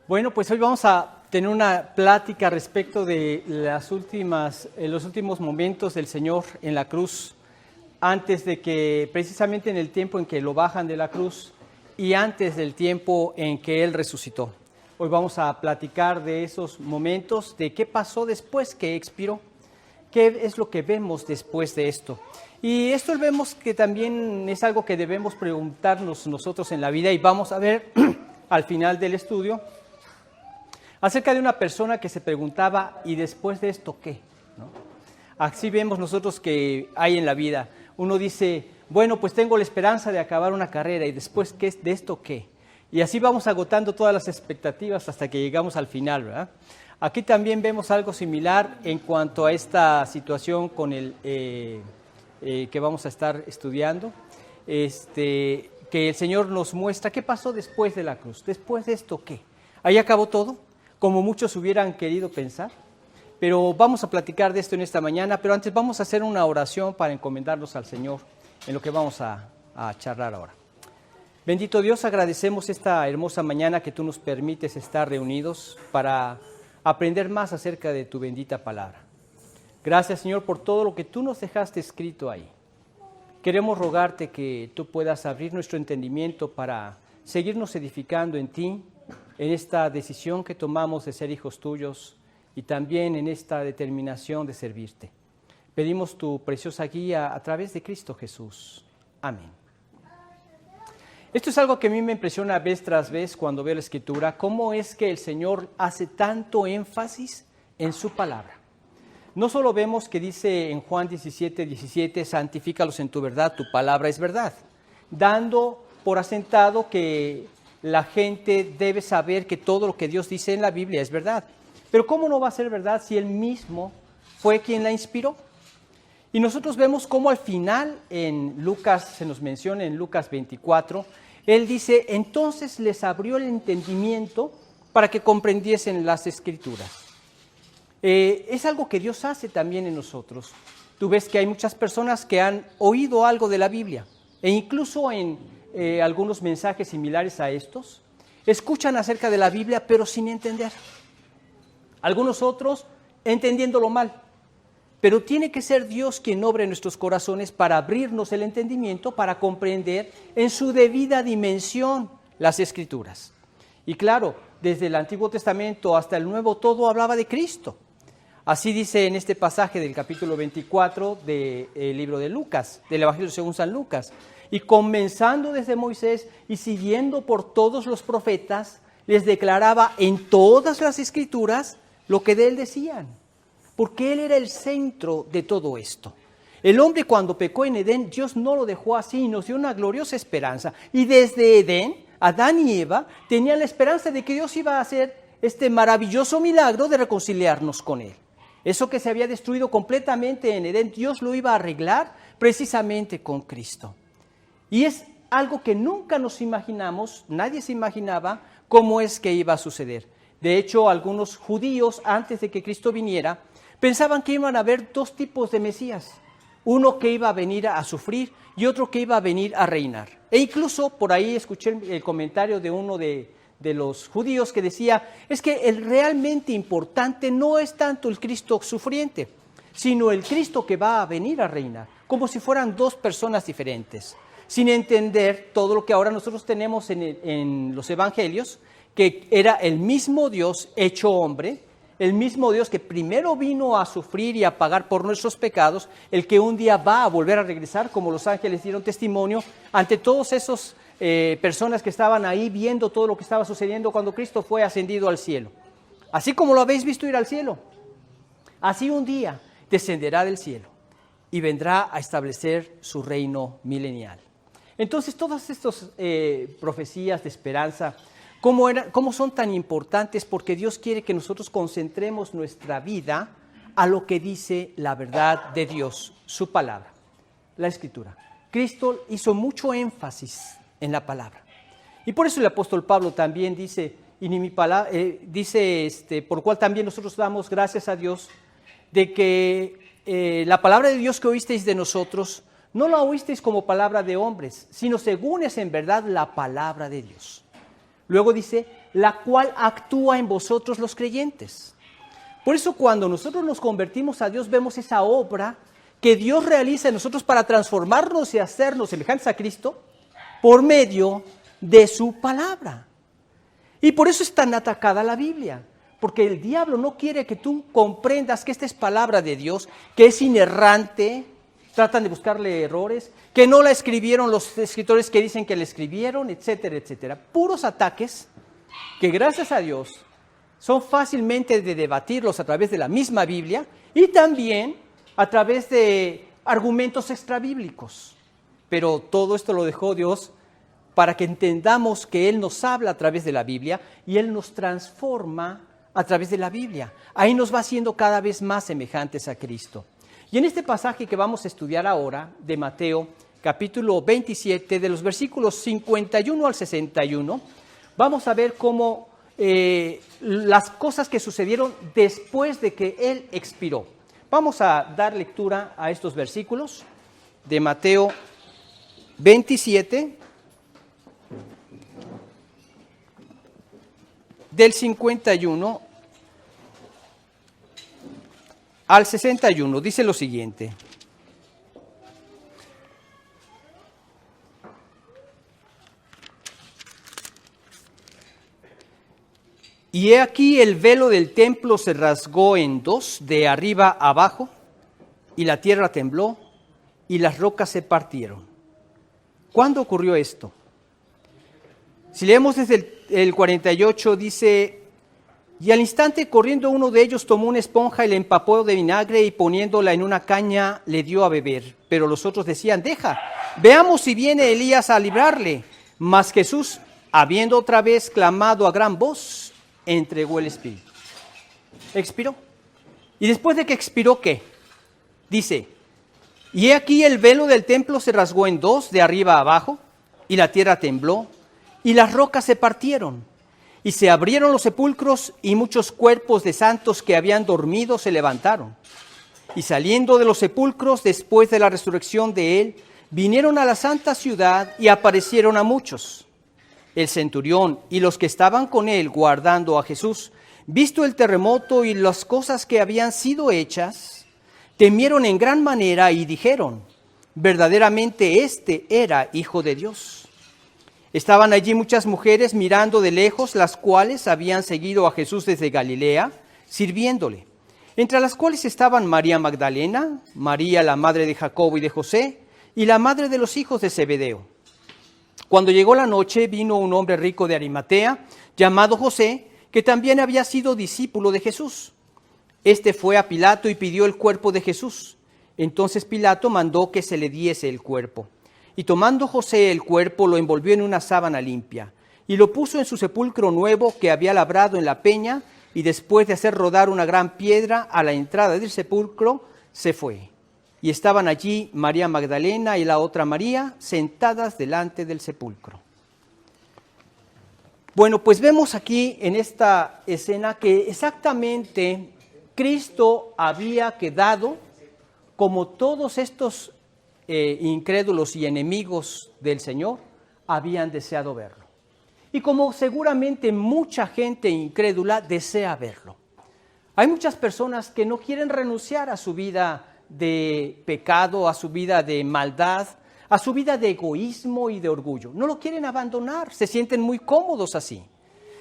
Bueno, pues hoy vamos a tener una plática respecto de los últimos momentos del Señor en la cruz, antes de que, precisamente en el tiempo en que lo bajan de la cruz y antes del tiempo en que Él resucitó. Hoy vamos a platicar de esos momentos, de qué pasó después que expiró, qué es lo que vemos después de esto. Y esto vemos que también es algo que debemos preguntarnos nosotros en la vida, y vamos a ver al final del estudio acerca de una persona que se preguntaba, ¿y después de esto qué? ¿No? Así vemos nosotros que hay en la vida. Uno dice, bueno, pues tengo la esperanza de acabar una carrera, ¿y después qué es de esto qué? Y así vamos agotando todas las expectativas hasta que llegamos al final, ¿verdad? Aquí también vemos algo similar en cuanto a esta situación con el que vamos a estar estudiando, que el Señor nos muestra qué pasó después de la cruz. ¿Después de esto qué? ¿Ahí acabó todo? Como muchos hubieran querido pensar. Pero vamos a platicar de esto en esta mañana, pero antes vamos a hacer una oración para encomendarnos al Señor en lo que vamos a charlar ahora. Bendito Dios, agradecemos esta hermosa mañana que tú nos permites estar reunidos para aprender más acerca de tu bendita palabra. Gracias, Señor, por todo lo que tú nos dejaste escrito ahí. Queremos rogarte que tú puedas abrir nuestro entendimiento para seguirnos edificando en ti, en esta decisión que tomamos de ser hijos tuyos y también en esta determinación de servirte. Pedimos tu preciosa guía a través de Cristo Jesús. Amén. Esto es algo que a mí me impresiona vez tras vez cuando veo la Escritura, cómo es que el Señor hace tanto énfasis en su palabra. No solo vemos que dice en Juan 17:17, santifícalos en tu verdad, tu palabra es verdad, dando por asentado que la gente debe saber que todo lo que Dios dice en la Biblia es verdad. Pero ¿cómo no va a ser verdad si Él mismo fue quien la inspiró? Y nosotros vemos cómo al final en Lucas, se nos menciona en Lucas 24, Él dice, entonces les abrió el entendimiento para que comprendiesen las Escrituras. Es algo que Dios hace también en nosotros. Tú ves que hay muchas personas que han oído algo de la Biblia e incluso en algunos mensajes similares a estos, escuchan acerca de la Biblia pero sin entender. Algunos otros entendiéndolo mal. Pero tiene que ser Dios quien obre en nuestros corazones para abrirnos el entendimiento, para comprender en su debida dimensión las Escrituras. Y claro, desde el Antiguo Testamento hasta el Nuevo, todo hablaba de Cristo. Así dice en este pasaje del capítulo 24 del libro de Lucas, del Evangelio según San Lucas. Y comenzando desde Moisés y siguiendo por todos los profetas, les declaraba en todas las Escrituras lo que de él decían. Porque él era el centro de todo esto. El hombre cuando pecó en Edén, Dios no lo dejó así y nos dio una gloriosa esperanza. Y desde Edén, Adán y Eva tenían la esperanza de que Dios iba a hacer este maravilloso milagro de reconciliarnos con él. Eso que se había destruido completamente en Edén, Dios lo iba a arreglar precisamente con Cristo. Y es algo que nunca nos imaginamos, nadie se imaginaba cómo es que iba a suceder. De hecho, algunos judíos, antes de que Cristo viniera, pensaban que iban a haber dos tipos de Mesías. Uno que iba a venir a sufrir y otro que iba a venir a reinar. E incluso por ahí escuché el comentario de uno de los judíos que decía, es que el realmente importante no es tanto el Cristo sufriente, sino el Cristo que va a venir a reinar, como si fueran dos personas diferentes, sin entender todo lo que ahora nosotros tenemos en los evangelios, que era el mismo Dios hecho hombre, el mismo Dios que primero vino a sufrir y a pagar por nuestros pecados, el que un día va a volver a regresar, como los ángeles dieron testimonio, ante todos esos personas que estaban ahí viendo todo lo que estaba sucediendo cuando Cristo fue ascendido al cielo. Así como lo habéis visto ir al cielo, así un día descenderá del cielo y vendrá a establecer su reino milenial. Entonces, todas estas profecías de esperanza, ¿cómo son tan importantes? Porque Dios quiere que nosotros concentremos nuestra vida a lo que dice la verdad de Dios, su palabra, la Escritura. Cristo hizo mucho énfasis en la palabra. Y por eso el apóstol Pablo también dice, por lo cual también nosotros damos gracias a Dios de que la palabra de Dios que oísteis de nosotros, no la oísteis como palabra de hombres, sino según es en verdad la palabra de Dios. Luego dice, la cual actúa en vosotros los creyentes. Por eso cuando nosotros nos convertimos a Dios, vemos esa obra que Dios realiza en nosotros para transformarnos y hacernos semejantes a Cristo por medio de su palabra. Y por eso es tan atacada la Biblia, porque el diablo no quiere que tú comprendas que esta es palabra de Dios, que es inerrante, tratan de buscarle errores, que no la escribieron los escritores que dicen que la escribieron, etcétera, etcétera. Puros ataques que gracias a Dios son fácilmente de debatirlos a través de la misma Biblia y también a través de argumentos extrabíblicos. Pero todo esto lo dejó Dios para que entendamos que Él nos habla a través de la Biblia y Él nos transforma a través de la Biblia. Ahí nos va haciendo cada vez más semejantes a Cristo. Y en este pasaje que vamos a estudiar ahora, de Mateo, capítulo 27, de los versículos 51 al 61, vamos a ver cómo las cosas que sucedieron después de que Él expiró. Vamos a dar lectura a estos versículos de Mateo 27, del 51 al 61, dice lo siguiente. Y he aquí el velo del templo se rasgó en dos, de arriba a abajo, y la tierra tembló, y las rocas se partieron. ¿Cuándo ocurrió esto? Si leemos desde el 48, dice, y al instante corriendo uno de ellos tomó una esponja y la empapó de vinagre y poniéndola en una caña le dio a beber. Pero los otros decían, deja, veamos si viene Elías a librarle. Mas Jesús, habiendo otra vez clamado a gran voz, entregó el espíritu. Expiró. Y después de que expiró, ¿qué? Dice, y he aquí el velo del templo se rasgó en dos, de arriba a abajo, y la tierra tembló, y las rocas se partieron, y se abrieron los sepulcros, y muchos cuerpos de santos que habían dormido se levantaron. Y saliendo de los sepulcros, después de la resurrección de él, vinieron a la santa ciudad y aparecieron a muchos. El centurión y los que estaban con él guardando a Jesús, visto el terremoto y las cosas que habían sido hechas, temieron en gran manera y dijeron, verdaderamente este era Hijo de Dios. Estaban allí muchas mujeres mirando de lejos, las cuales habían seguido a Jesús desde Galilea, sirviéndole, entre las cuales estaban María Magdalena, María la madre de Jacobo y de José, y la madre de los hijos de Zebedeo. Cuando llegó la noche, vino un hombre rico de Arimatea, llamado José, que también había sido discípulo de Jesús. Este fue a Pilato y pidió el cuerpo de Jesús. Entonces Pilato mandó que se le diese el cuerpo. Y tomando José el cuerpo, lo envolvió en una sábana limpia, y lo puso en su sepulcro nuevo que había labrado en la peña, y después de hacer rodar una gran piedra a la entrada del sepulcro, se fue. Y estaban allí María Magdalena y la otra María sentadas delante del sepulcro. Bueno, pues vemos aquí en esta escena que exactamente Cristo había quedado como todos estos incrédulos y enemigos del Señor habían deseado verlo. Y como seguramente mucha gente incrédula desea verlo. Hay muchas personas que no quieren renunciar a su vida de pecado, a su vida de maldad, a su vida de egoísmo y de orgullo. No lo quieren abandonar, se sienten muy cómodos así.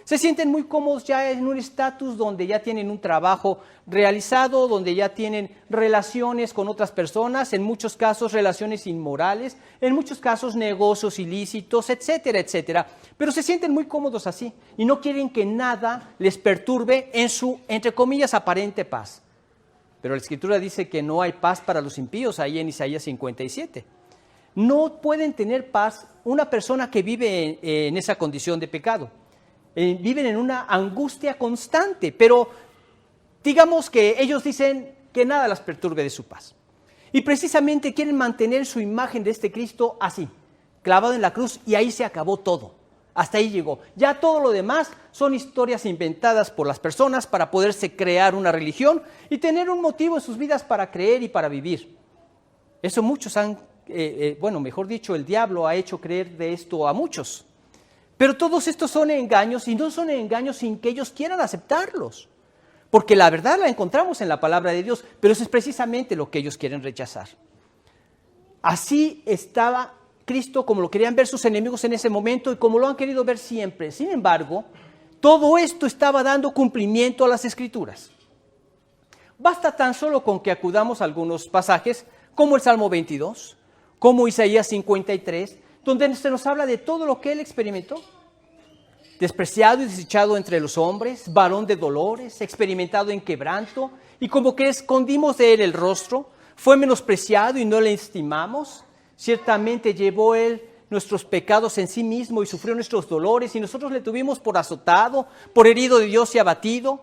Se sienten muy cómodos ya en un estatus donde ya tienen un trabajo realizado, donde ya tienen relaciones con otras personas, en muchos casos relaciones inmorales, en muchos casos negocios ilícitos, etcétera, etcétera. Pero se sienten muy cómodos así y no quieren que nada les perturbe en su, entre comillas, aparente paz. Pero la Escritura dice que no hay paz para los impíos, ahí en Isaías 57. No pueden tener paz una persona que vive en esa condición de pecado. Viven en una angustia constante, pero digamos que ellos dicen que nada las perturbe de su paz. Y precisamente quieren mantener su imagen de este Cristo así, clavado en la cruz, y ahí se acabó todo. Hasta ahí llegó. Ya todo lo demás son historias inventadas por las personas para poderse crear una religión y tener un motivo en sus vidas para creer y para vivir. Eso muchos han, mejor dicho, el diablo ha hecho creer de esto a muchos. Pero todos estos son engaños y no son engaños sin que ellos quieran aceptarlos. Porque la verdad la encontramos en la palabra de Dios, pero eso es precisamente lo que ellos quieren rechazar. Así estaba Cristo como lo querían ver sus enemigos en ese momento y como lo han querido ver siempre. Sin embargo, todo esto estaba dando cumplimiento a las Escrituras. Basta tan solo con que acudamos a algunos pasajes, como el Salmo 22, como Isaías 53, donde se nos habla de todo lo que él experimentó. Despreciado y desechado entre los hombres, varón de dolores, experimentado en quebranto, y como que escondimos de él el rostro, fue menospreciado y no le estimamos. Ciertamente llevó él nuestros pecados en sí mismo y sufrió nuestros dolores, y nosotros le tuvimos por azotado, por herido de Dios y abatido.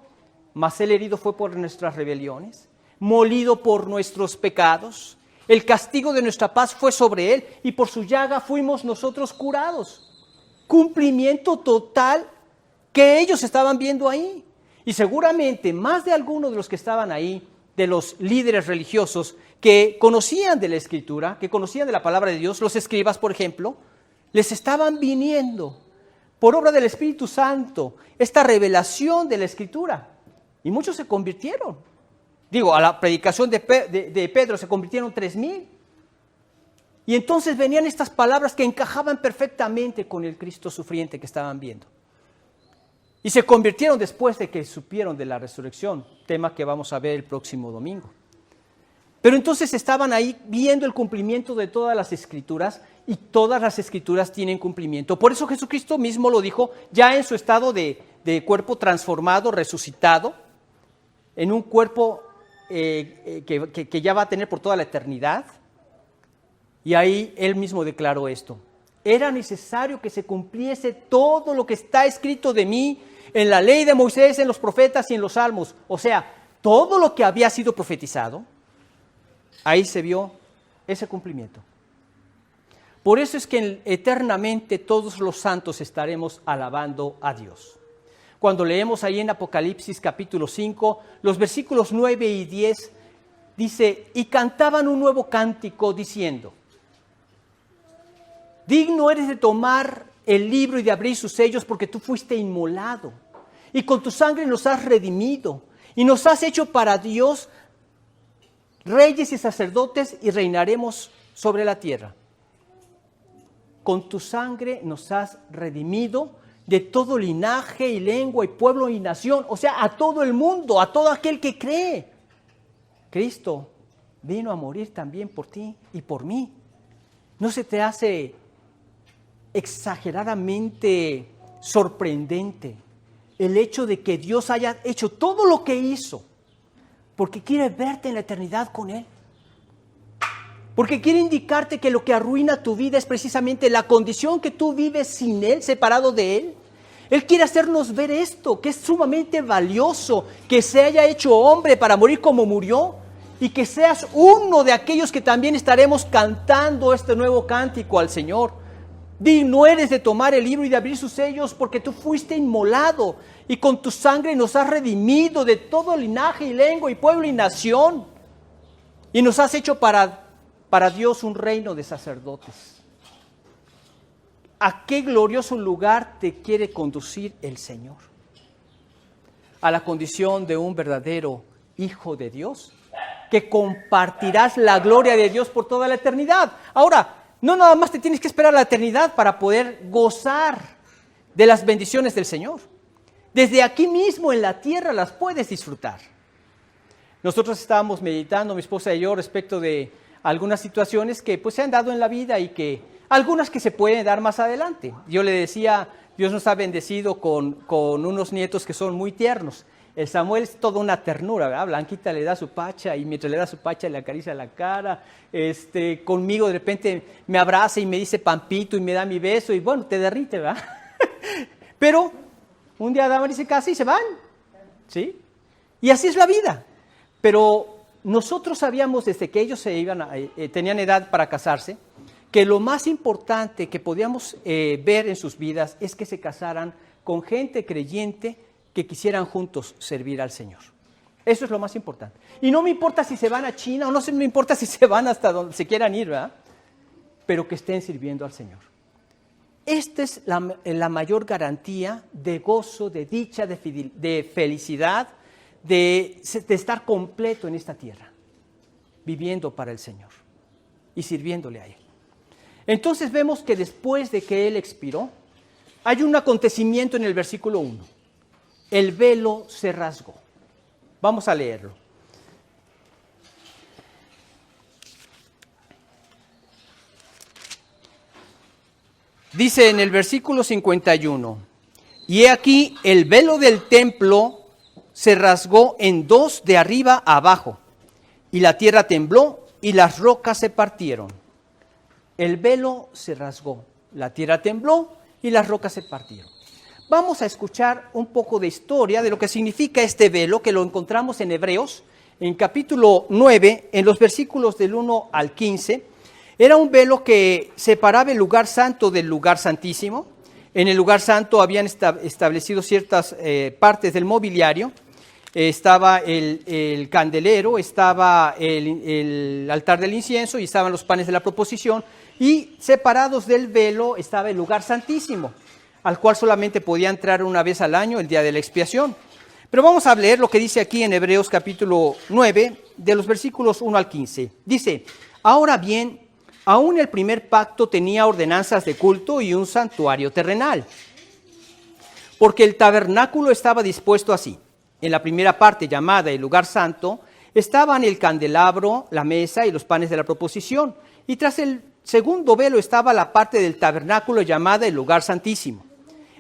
Mas él herido fue por nuestras rebeliones, molido por nuestros pecados. El castigo de nuestra paz fue sobre él, y por su llaga fuimos nosotros curados. Cumplimiento total que ellos estaban viendo ahí. Y seguramente más de algunos de los que estaban ahí, de los líderes religiosos que conocían de la Escritura, que conocían de la palabra de Dios, los escribas, por ejemplo, les estaban viniendo por obra del Espíritu Santo esta revelación de la Escritura. Y muchos se convirtieron. Digo, a la predicación de Pedro se convirtieron 3,000. Y entonces venían estas palabras que encajaban perfectamente con el Cristo sufriente que estaban viendo. Y se convirtieron después de que supieron de la resurrección, tema que vamos a ver el próximo domingo. Pero entonces estaban ahí viendo el cumplimiento de todas las Escrituras, y todas las Escrituras tienen cumplimiento. Por eso Jesucristo mismo lo dijo ya en su estado de cuerpo transformado, resucitado, en un cuerpo que ya va a tener por toda la eternidad. Y ahí él mismo declaró esto: era necesario que se cumpliese todo lo que está escrito de mí en la ley de Moisés, en los profetas y en los salmos. O sea, todo lo que había sido profetizado, ahí se vio ese cumplimiento. Por eso es que eternamente todos los santos estaremos alabando a Dios. Cuando leemos ahí en Apocalipsis capítulo 5, los versículos 9 y 10, dice: y cantaban un nuevo cántico diciendo: digno eres de tomar el libro y de abrir sus sellos, porque tú fuiste inmolado, y con tu sangre nos has redimido, y nos has hecho para Dios reyes y sacerdotes, y reinaremos sobre la tierra. Con tu sangre nos has redimido de todo linaje y lengua y pueblo y nación, o sea, a todo el mundo, a todo aquel que cree. Cristo vino a morir también por ti y por mí. ¿No se te hace exageradamente sorprendente el hecho de que Dios haya hecho todo lo que hizo porque quiere verte en la eternidad con Él? Porque quiere indicarte que lo que arruina tu vida es precisamente la condición que tú vives sin Él, separado de Él. Él quiere hacernos ver esto, que es sumamente valioso, que se haya hecho hombre para morir como murió, y que seas uno de aquellos que también estaremos cantando este nuevo cántico al Señor. Digno eres de tomar el libro y de abrir sus sellos, porque tú fuiste inmolado, y con tu sangre nos has redimido de todo linaje y lengua y pueblo y nación, y nos has hecho para Dios un reino de sacerdotes. ¿A qué glorioso lugar te quiere conducir el Señor? A la condición de un verdadero hijo de Dios, que compartirás la gloria de Dios por toda la eternidad. Ahora, no nada más te tienes que esperar a la eternidad para poder gozar de las bendiciones del Señor. Desde aquí mismo en la tierra las puedes disfrutar. Nosotros estábamos meditando, mi esposa y yo, respecto de algunas situaciones que pues se han dado en la vida y que algunas que se pueden dar más adelante. Yo le decía, Dios nos ha bendecido con unos nietos que son muy tiernos. El Samuel es toda una ternura, ¿verdad? Blanquita le da su pacha y mientras le da su pacha le acaricia la cara. Conmigo de repente me abraza y me dice Pampito y me da mi beso y bueno, te derrite, ¿verdad? Pero un día daban y se casan y se van, ¿sí? Y así es la vida. Pero nosotros sabíamos desde que ellos tenían edad para casarse, que lo más importante que podíamos ver en sus vidas es que se casaran con gente creyente que quisieran juntos servir al Señor. Eso es lo más importante. Y no me importa si se van a China o no me importa si se van hasta donde se quieran ir, ¿verdad? Pero que estén sirviendo al Señor. Esta es la mayor garantía de gozo, de dicha, de felicidad, de estar completo en esta tierra, viviendo para el Señor y sirviéndole a Él. Entonces vemos que después de que Él expiró, hay un acontecimiento en el versículo 1. El velo se rasgó. Vamos a leerlo. Dice en el versículo 51, y he aquí el velo del templo se rasgó en dos de arriba a abajo, y la tierra tembló y las rocas se partieron. El velo se rasgó, la tierra tembló y las rocas se partieron. Vamos a escuchar un poco de historia de lo que significa este velo, que lo encontramos en Hebreos, en capítulo 9, en los versículos del 1 al 15. Era un velo que separaba el lugar santo del lugar santísimo. En el lugar santo habían establecido ciertas partes del mobiliario. Estaba el candelero, estaba el altar del incienso y estaban los panes de la proposición. Y separados del velo estaba el lugar santísimo, al cual solamente podía entrar una vez al año, el día de la expiación. Pero vamos a leer lo que dice aquí en Hebreos capítulo 9, de los versículos 1 al 15. Dice, ahora bien, aún el primer pacto tenía ordenanzas de culto y un santuario terrenal, porque el tabernáculo estaba dispuesto así. En la primera parte, llamada el lugar santo, estaban el candelabro, la mesa y los panes de la proposición. Y tras el segundo velo estaba la parte del tabernáculo llamada el lugar santísimo,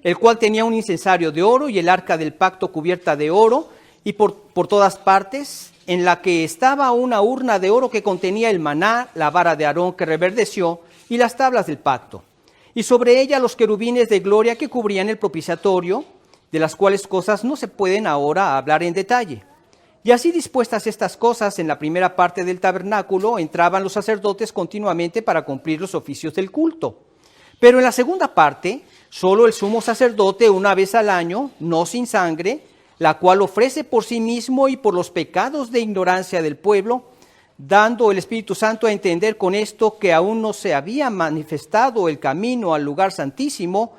el cual tenía un incensario de oro y el arca del pacto cubierta de oro, y por todas partes, en la que estaba una urna de oro que contenía el maná, la vara de Aarón que reverdeció y las tablas del pacto. Y sobre ella los querubines de gloria que cubrían el propiciatorio, de las cuales cosas no se pueden ahora hablar en detalle. Y así dispuestas estas cosas, en la primera parte del tabernáculo entraban los sacerdotes continuamente para cumplir los oficios del culto. Pero en la segunda parte, solo el sumo sacerdote una vez al año, no sin sangre, la cual ofrece por sí mismo y por los pecados de ignorancia del pueblo, dando el Espíritu Santo a entender con esto que aún no se había manifestado el camino al lugar santísimo,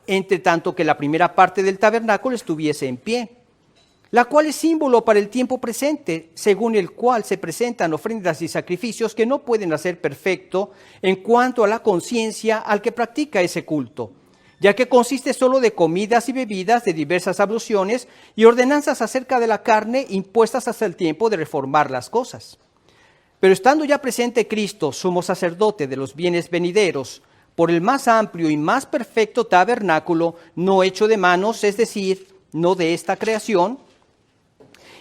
entre tanto que la primera parte del tabernáculo estuviese en pie, la cual es símbolo para el tiempo presente, según el cual se presentan ofrendas y sacrificios que no pueden hacer perfecto en cuanto a la conciencia al que practica ese culto, ya que consiste solo de comidas y bebidas de diversas abluciones y ordenanzas acerca de la carne impuestas hasta el tiempo de reformar las cosas. Pero estando ya presente Cristo, sumo sacerdote de los bienes venideros, por el más amplio y más perfecto tabernáculo, no hecho de manos, es decir, no de esta creación,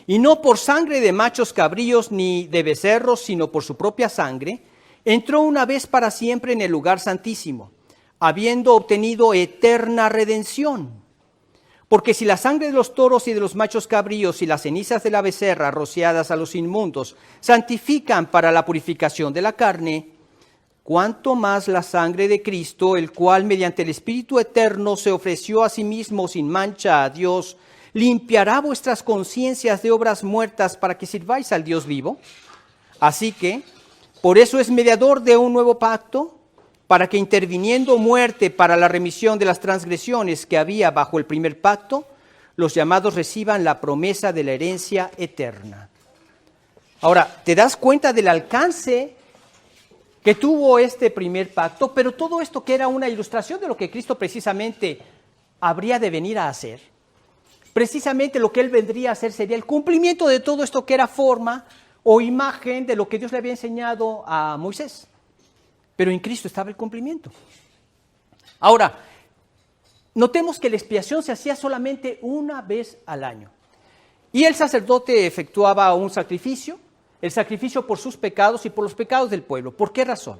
y no por sangre de machos cabríos ni de becerros, sino por su propia sangre, entró una vez para siempre en el lugar santísimo, habiendo obtenido eterna redención. Porque si la sangre de los toros y de los machos cabríos y las cenizas de la becerra rociadas a los inmundos santifican para la purificación de la carne, cuánto más la sangre de Cristo, el cual mediante el Espíritu eterno se ofreció a sí mismo sin mancha a Dios, limpiará vuestras conciencias de obras muertas para que sirváis al Dios vivo. Así que, por eso es mediador de un nuevo pacto, para que interviniendo muerte para la remisión de las transgresiones que había bajo el primer pacto, los llamados reciban la promesa de la herencia eterna. Ahora, ¿te das cuenta del alcance que tuvo este primer pacto? Pero todo esto que era una ilustración de lo que Cristo precisamente habría de venir a hacer. Precisamente lo que Él vendría a hacer sería el cumplimiento de todo esto que era forma o imagen de lo que Dios le había enseñado a Moisés. Pero en Cristo estaba el cumplimiento. Ahora, notemos que la expiación se hacía solamente una vez al año. Y el sacerdote efectuaba un sacrificio, el sacrificio por sus pecados y por los pecados del pueblo. ¿Por qué razón?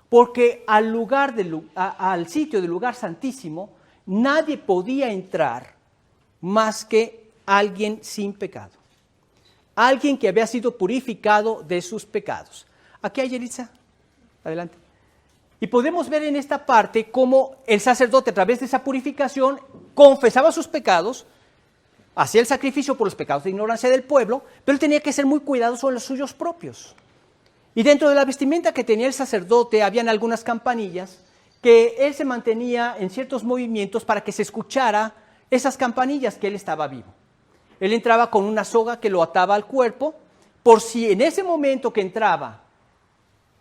Porque al sitio del lugar santísimo nadie podía entrar más que alguien sin pecado. Alguien que había sido purificado de sus pecados. ¿Aquí hay Elisa? Adelante. Y podemos ver en esta parte cómo el sacerdote a través de esa purificación confesaba sus pecados, hacía el sacrificio por los pecados de ignorancia del pueblo, pero él tenía que ser muy cuidadoso de los suyos propios. Y dentro de la vestimenta que tenía el sacerdote habían algunas campanillas que él se mantenía en ciertos movimientos para que se escuchara esas campanillas que él estaba vivo. Él entraba con una soga que lo ataba al cuerpo, por si en ese momento que entraba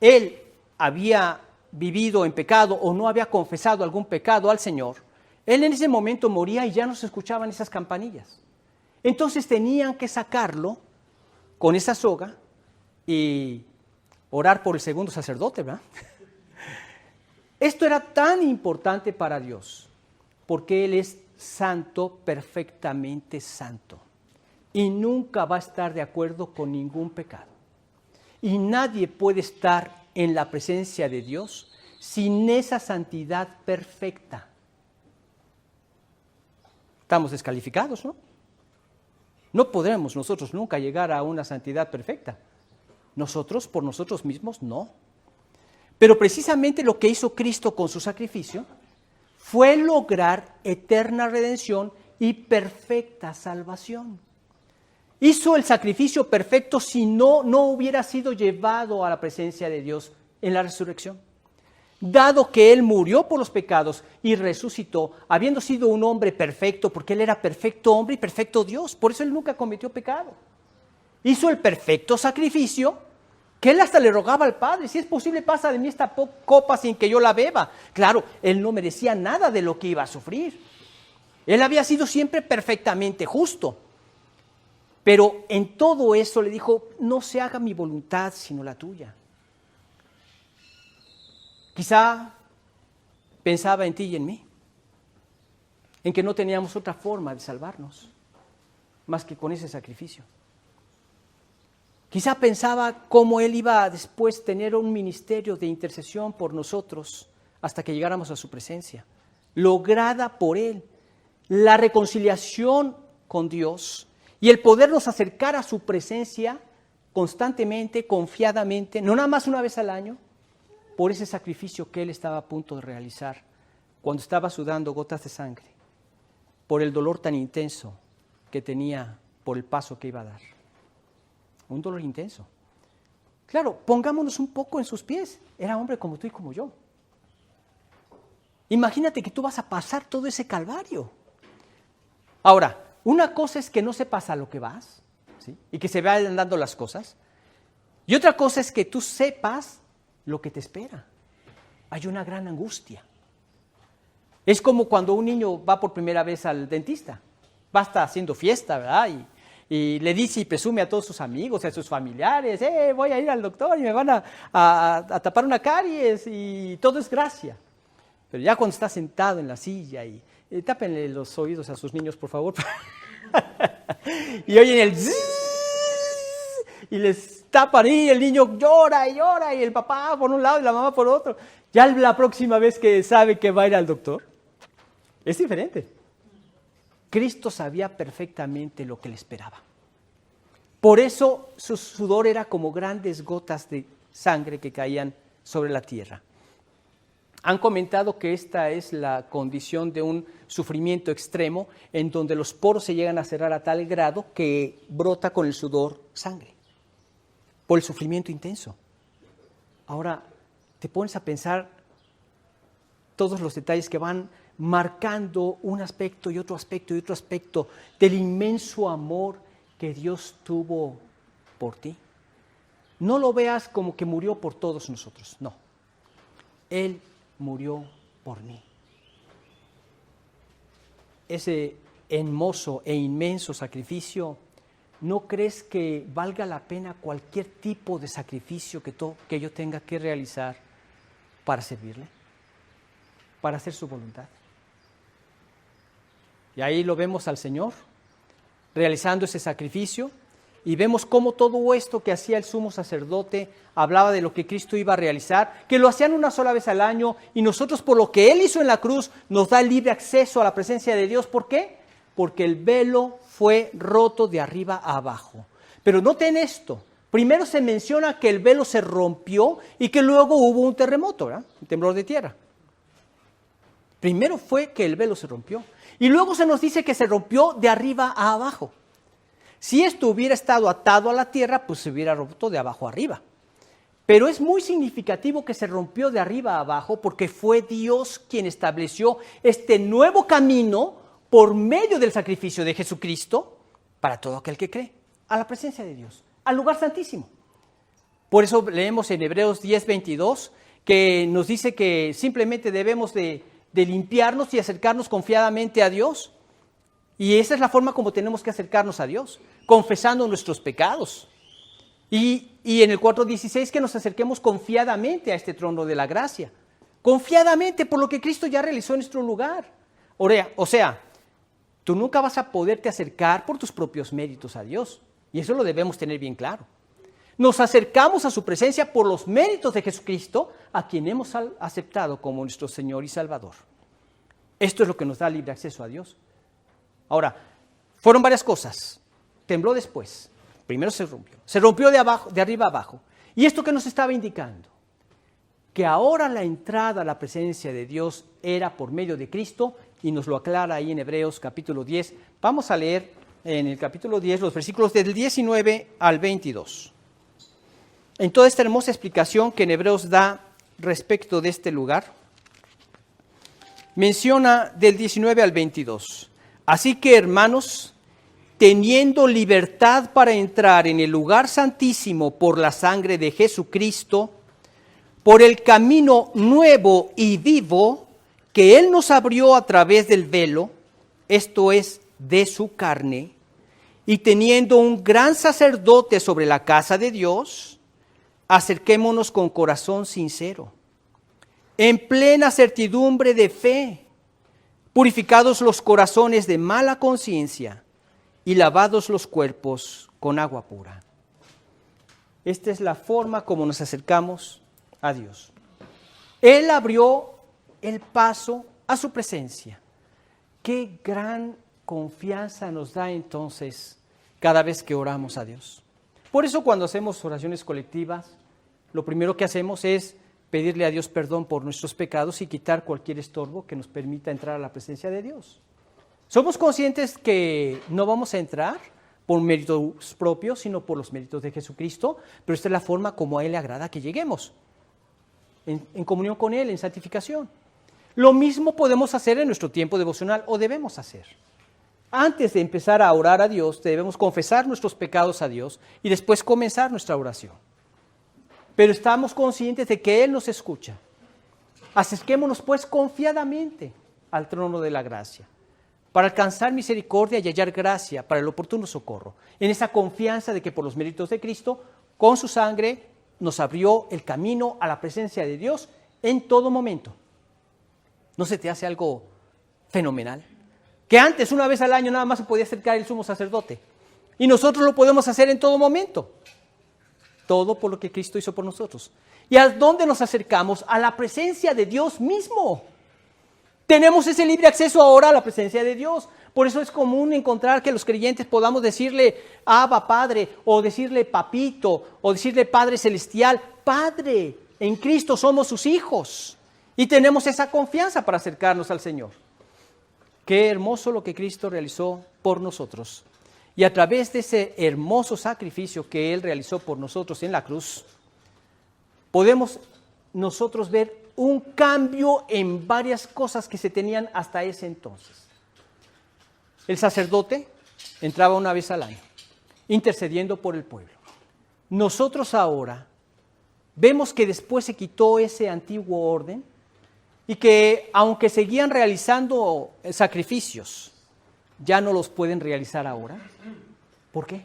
él había vivido en pecado o no había confesado algún pecado al Señor, él en ese momento moría y ya no se escuchaban esas campanillas. Entonces tenían que sacarlo con esa soga y orar por el segundo sacerdote, ¿verdad? Esto era tan importante para Dios, porque Él es santo, perfectamente santo, y nunca va a estar de acuerdo con ningún pecado. Y nadie puede estar en la presencia de Dios sin esa santidad perfecta. Estamos descalificados, ¿no? No podremos nosotros nunca llegar a una santidad perfecta. Nosotros, por nosotros mismos, no. Pero precisamente lo que hizo Cristo con su sacrificio fue lograr eterna redención y perfecta salvación. Hizo el sacrificio perfecto si no hubiera sido llevado a la presencia de Dios en la resurrección. Dado que Él murió por los pecados y resucitó, habiendo sido un hombre perfecto, porque Él era perfecto hombre y perfecto Dios, por eso Él nunca cometió pecado. Hizo el perfecto sacrificio, que Él hasta le rogaba al Padre, si es posible pasa de mí esta copa sin que yo la beba. Claro, Él no merecía nada de lo que iba a sufrir. Él había sido siempre perfectamente justo. Pero en todo eso le dijo, no se haga mi voluntad sino la tuya. Quizá pensaba en ti y en mí, en que no teníamos otra forma de salvarnos, más que con ese sacrificio. Quizá pensaba cómo Él iba a después tener un ministerio de intercesión por nosotros hasta que llegáramos a su presencia, lograda por Él, la reconciliación con Dios y el podernos acercar a su presencia constantemente, confiadamente, no nada más una vez al año, por ese sacrificio que Él estaba a punto de realizar cuando estaba sudando gotas de sangre, por el dolor tan intenso que tenía por el paso que iba a dar. Un dolor intenso. Claro, pongámonos un poco en sus pies. Era hombre como tú y como yo. Imagínate que tú vas a pasar todo ese calvario. Ahora, una cosa es que no sepas a lo que vas, ¿sí? Y que se vayan dando las cosas. Y otra cosa es que tú sepas lo que te espera. Hay una gran angustia. Es como cuando un niño va por primera vez al dentista. Va a estar haciendo fiesta, ¿verdad? Y le dice y presume a todos sus amigos, a sus familiares, voy a ir al doctor y me van a tapar una caries y todo es gracia. Pero ya cuando está sentado en la silla y tápenle los oídos a sus niños, por favor. Y oyen el zzzz, y les tapan y el niño llora y el papá por un lado y la mamá por otro. Ya la próxima vez que sabe que va a ir al doctor, es diferente. Cristo sabía perfectamente lo que le esperaba. Por eso su sudor era como grandes gotas de sangre que caían sobre la tierra. Han comentado que esta es la condición de un sufrimiento extremo en donde los poros se llegan a cerrar a tal grado que brota con el sudor sangre, por el sufrimiento intenso. Ahora, te pones a pensar todos los detalles que van marcando un aspecto y otro aspecto y otro aspecto del inmenso amor que Dios tuvo por ti. No lo veas como que murió por todos nosotros, no. Él murió por mí. Ese hermoso e inmenso sacrificio, ¿no crees que valga la pena cualquier tipo de sacrificio que yo tenga que realizar para servirle? Para hacer su voluntad. Y ahí lo vemos al Señor realizando ese sacrificio y vemos cómo todo esto que hacía el sumo sacerdote hablaba de lo que Cristo iba a realizar, que lo hacían una sola vez al año y nosotros por lo que Él hizo en la cruz nos da libre acceso a la presencia de Dios. ¿Por qué? Porque el velo fue roto de arriba a abajo. Pero noten esto, primero se menciona que el velo se rompió y que luego hubo un terremoto, ¿verdad? Un temblor de tierra. Primero fue que el velo se rompió y luego se nos dice que se rompió de arriba a abajo. Si esto hubiera estado atado a la tierra, pues se hubiera roto de abajo a arriba. Pero es muy significativo que se rompió de arriba a abajo porque fue Dios quien estableció este nuevo camino por medio del sacrificio de Jesucristo para todo aquel que cree, a la presencia de Dios, al lugar santísimo. Por eso leemos en Hebreos 10:22 que nos dice que simplemente debemos de limpiarnos y acercarnos confiadamente a Dios. Y esa es la forma como tenemos que acercarnos a Dios, confesando nuestros pecados. Y en el 4:16 que nos acerquemos confiadamente a este trono de la gracia. Confiadamente por lo que Cristo ya realizó en nuestro lugar. O sea, tú nunca vas a poderte acercar por tus propios méritos a Dios. Y eso lo debemos tener bien claro. Nos acercamos a su presencia por los méritos de Jesucristo, a quien hemos aceptado como nuestro Señor y Salvador. Esto es lo que nos da libre acceso a Dios. Ahora, fueron varias cosas. Tembló después. Primero se rompió. Se rompió de arriba a abajo. ¿Y esto qué nos estaba indicando? Que ahora la entrada a la presencia de Dios era por medio de Cristo, y nos lo aclara ahí en Hebreos capítulo 10. Vamos a leer en el capítulo 10 los versículos del 19 al 22. En toda esta hermosa explicación que en Hebreos da respecto de este lugar, menciona del 19 al 22. Así que, hermanos, teniendo libertad para entrar en el lugar santísimo por la sangre de Jesucristo, por el camino nuevo y vivo que Él nos abrió a través del velo, esto es, de su carne, y teniendo un gran sacerdote sobre la casa de Dios, acerquémonos con corazón sincero, en plena certidumbre de fe, purificados los corazones de mala conciencia y lavados los cuerpos con agua pura. Esta es la forma como nos acercamos a Dios. Él abrió el paso a su presencia. Qué gran confianza nos da entonces cada vez que oramos a Dios. Por eso cuando hacemos oraciones colectivas, lo primero que hacemos es pedirle a Dios perdón por nuestros pecados y quitar cualquier estorbo que nos permita entrar a la presencia de Dios. Somos conscientes que no vamos a entrar por méritos propios, sino por los méritos de Jesucristo, pero esta es la forma como a Él le agrada que lleguemos, en comunión con Él, en santificación. Lo mismo podemos hacer en nuestro tiempo devocional, o debemos hacer. Antes de empezar a orar a Dios, debemos confesar nuestros pecados a Dios y después comenzar nuestra oración. Pero estamos conscientes de que Él nos escucha. Acerquémonos pues confiadamente al trono de la gracia, para alcanzar misericordia y hallar gracia para el oportuno socorro, en esa confianza de que por los méritos de Cristo, con su sangre, nos abrió el camino a la presencia de Dios en todo momento. ¿No se te hace algo fenomenal? Que antes, una vez al año, nada más se podía acercar el sumo sacerdote. Y nosotros lo podemos hacer en todo momento. Todo por lo que Cristo hizo por nosotros. ¿Y a dónde nos acercamos? A la presencia de Dios mismo. Tenemos ese libre acceso ahora a la presencia de Dios. Por eso es común encontrar que los creyentes podamos decirle Abba, Padre, o decirle Papito, o decirle Padre Celestial. Padre, en Cristo somos sus hijos. Y tenemos esa confianza para acercarnos al Señor. Qué hermoso lo que Cristo realizó por nosotros. Y a través de ese hermoso sacrificio que Él realizó por nosotros en la cruz, podemos nosotros ver un cambio en varias cosas que se tenían hasta ese entonces. El sacerdote entraba una vez al año, intercediendo por el pueblo. Nosotros ahora vemos que después se quitó ese antiguo orden y que aunque seguían realizando sacrificios, ya no los pueden realizar ahora. ¿Por qué?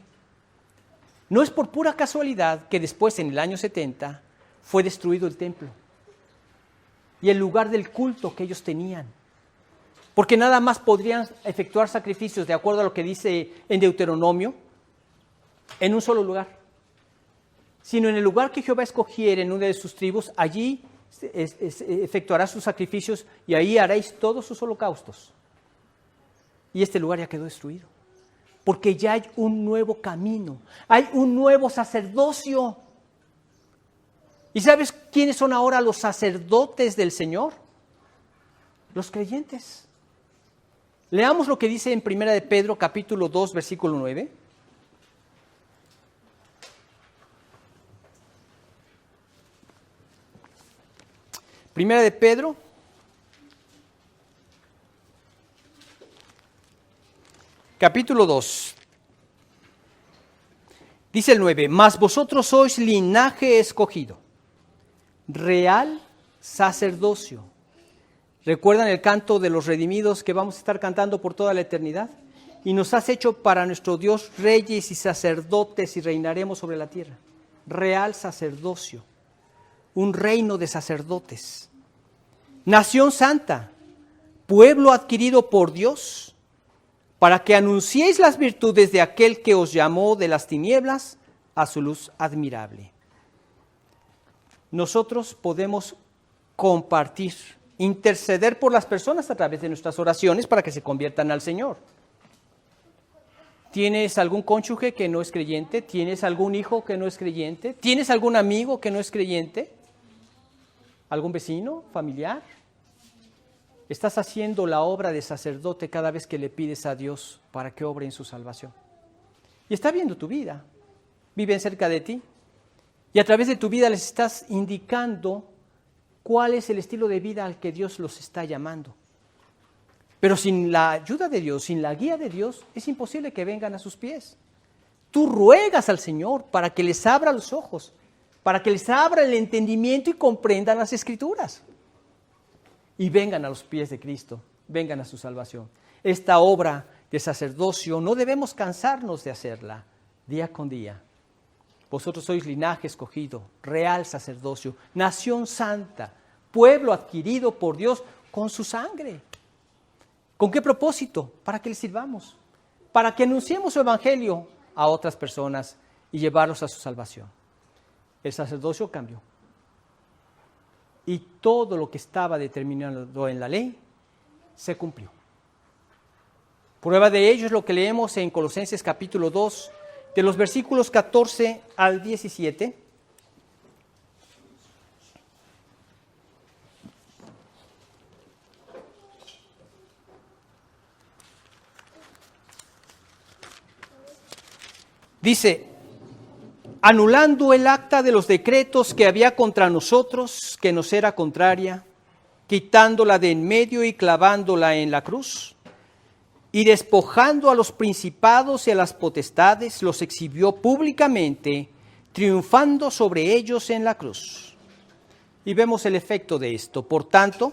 No es por pura casualidad que después, en el año 70, fue destruido el templo y el lugar del culto que ellos tenían. Porque nada más podrían efectuar sacrificios, de acuerdo a lo que dice en Deuteronomio, en un solo lugar. Sino en el lugar que Jehová escogiera en una de sus tribus, allí efectuará sus sacrificios y ahí haréis todos sus holocaustos. Y este lugar ya quedó destruido. Porque ya hay un nuevo camino, hay un nuevo sacerdocio. ¿Y sabes quiénes son ahora los sacerdotes del Señor? Los creyentes. Leamos lo que dice en 1 de Pedro, capítulo 2, versículo 9. Primera de Pedro, capítulo 2. Dice el 9, mas vosotros sois linaje escogido, real sacerdocio. ¿Recuerdan el canto de los redimidos que vamos a estar cantando por toda la eternidad? Y nos has hecho para nuestro Dios reyes y sacerdotes y reinaremos sobre la tierra. Real sacerdocio, un reino de sacerdotes. Nación santa, pueblo adquirido por Dios, para que anunciéis las virtudes de aquel que os llamó de las tinieblas a su luz admirable. Nosotros podemos compartir, interceder por las personas a través de nuestras oraciones para que se conviertan al Señor. ¿Tienes algún cónyuge que no es creyente? ¿Tienes algún hijo que no es creyente? ¿Tienes algún amigo que no es creyente? ¿Algún vecino, familiar? Estás haciendo la obra de sacerdote cada vez que le pides a Dios para que obre en su salvación. Y está viendo tu vida. Viven cerca de ti. Y a través de tu vida les estás indicando cuál es el estilo de vida al que Dios los está llamando. Pero sin la ayuda de Dios, sin la guía de Dios, es imposible que vengan a sus pies. Tú ruegas al Señor para que les abra los ojos, para que les abra el entendimiento y comprendan las Escrituras. Y vengan a los pies de Cristo, vengan a su salvación. Esta obra de sacerdocio no debemos cansarnos de hacerla día con día. Vosotros sois linaje escogido, real sacerdocio, nación santa, pueblo adquirido por Dios con su sangre. ¿Con qué propósito? Para que les sirvamos, para que anunciemos su evangelio a otras personas y llevarlos a su salvación. El sacerdocio cambió. Y todo lo que estaba determinado en la ley se cumplió. Prueba de ello es lo que leemos en Colosenses capítulo 2, de los versículos 14 al 17. Dice, anulando el acta de los decretos que había contra nosotros, que nos era contraria, quitándola de en medio y clavándola en la cruz, y despojando a los principados y a las potestades, los exhibió públicamente, triunfando sobre ellos en la cruz. Y vemos el efecto de esto. Por tanto,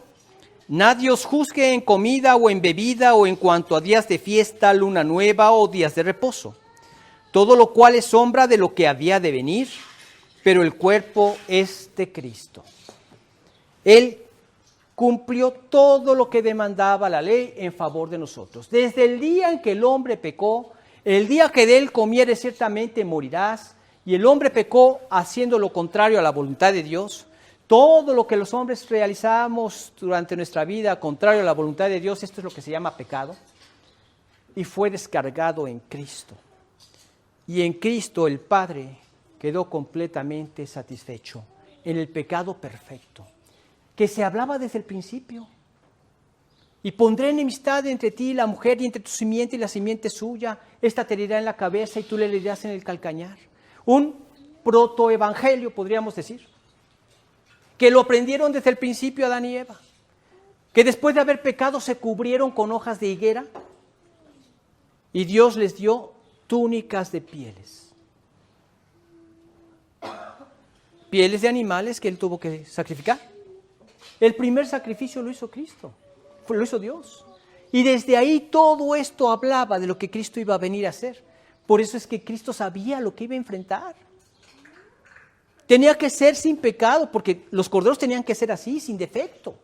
nadie os juzgue en comida o en bebida o en cuanto a días de fiesta, luna nueva o días de reposo. Todo lo cual es sombra de lo que había de venir, pero el cuerpo es de Cristo. Él cumplió todo lo que demandaba la ley en favor de nosotros. Desde el día en que el hombre pecó, el día que de él comieres ciertamente morirás, y el hombre pecó haciendo lo contrario a la voluntad de Dios. Todo lo que los hombres realizamos durante nuestra vida contrario a la voluntad de Dios, esto es lo que se llama pecado, y fue descargado en Cristo. Y en Cristo el Padre quedó completamente satisfecho en el pecado perfecto, que se hablaba desde el principio. Y pondré enemistad entre ti y la mujer, y entre tu simiente y la simiente suya. Esta te herirá en la cabeza y tú le herirás en el calcañar. Un protoevangelio, podríamos decir, que lo aprendieron desde el principio Adán y Eva, que después de haber pecado se cubrieron con hojas de higuera y Dios les dio túnicas de pieles. Pieles de animales que él tuvo que sacrificar. El primer sacrificio lo hizo Cristo, lo hizo Dios. Y desde ahí todo esto hablaba de lo que Cristo iba a venir a hacer. Por eso es que Cristo sabía lo que iba a enfrentar. Tenía que ser sin pecado, porque los corderos tenían que ser así, sin defecto.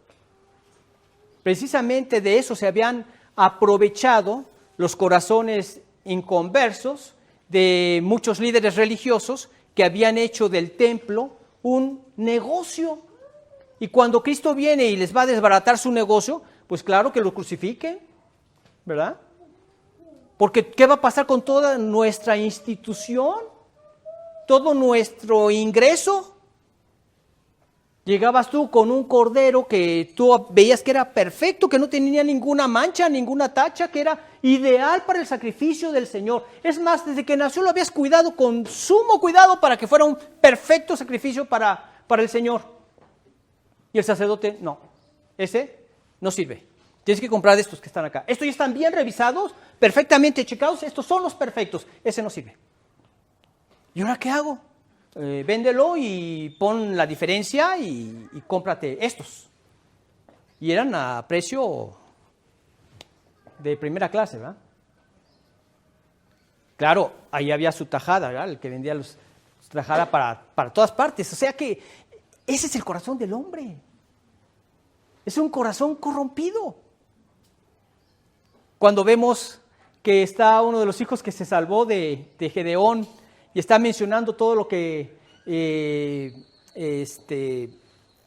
Precisamente de eso se habían aprovechado los corazones inconversos de muchos líderes religiosos que habían hecho del templo un negocio. Y cuando Cristo viene y les va a desbaratar su negocio, pues claro que lo crucifiquen, ¿verdad? Porque ¿qué va a pasar con toda nuestra institución? Todo nuestro ingreso. Llegabas tú con un cordero que tú veías que era perfecto, que no tenía ninguna mancha, ninguna tacha, que era ideal para el sacrificio del Señor. Es más, desde que nació lo habías cuidado con sumo cuidado para que fuera un perfecto sacrificio para el Señor. Y el sacerdote, no, ese no sirve. Tienes que comprar de estos que están acá. Estos ya están bien revisados, perfectamente checados, estos son los perfectos. Ese no sirve. ¿Y ahora qué hago? Véndelo y pon la diferencia y cómprate estos. Y eran a precio de primera clase, ¿verdad? Claro, ahí había su tajada, ¿verdad? El que vendía su tajada para todas partes. O sea que ese es el corazón del hombre. Es un corazón corrompido. Cuando vemos que está uno de los hijos que se salvó de Gedeón y está mencionando todo lo que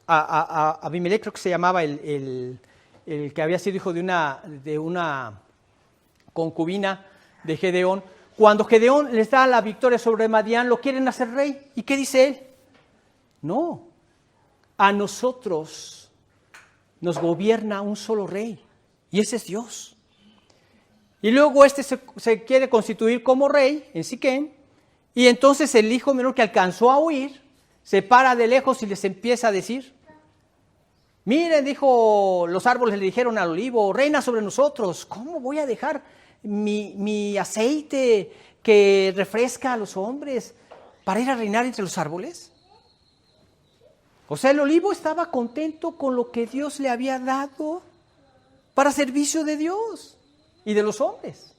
Abimelech, creo que se llamaba el que había sido hijo de una concubina de Gedeón. Cuando Gedeón les da la victoria sobre Madián, lo quieren hacer rey. ¿Y qué dice él? No, a nosotros nos gobierna un solo rey, y ese es Dios. Y luego se quiere constituir como rey en Siquem, y entonces el hijo menor que alcanzó a huir, se para de lejos y les empieza a decir, miren, dijo, los árboles le dijeron al olivo, reina sobre nosotros. ¿Cómo voy a dejar mi aceite que refresca a los hombres para ir a reinar entre los árboles? O sea, el olivo estaba contento con lo que Dios le había dado para servicio de Dios y de los hombres.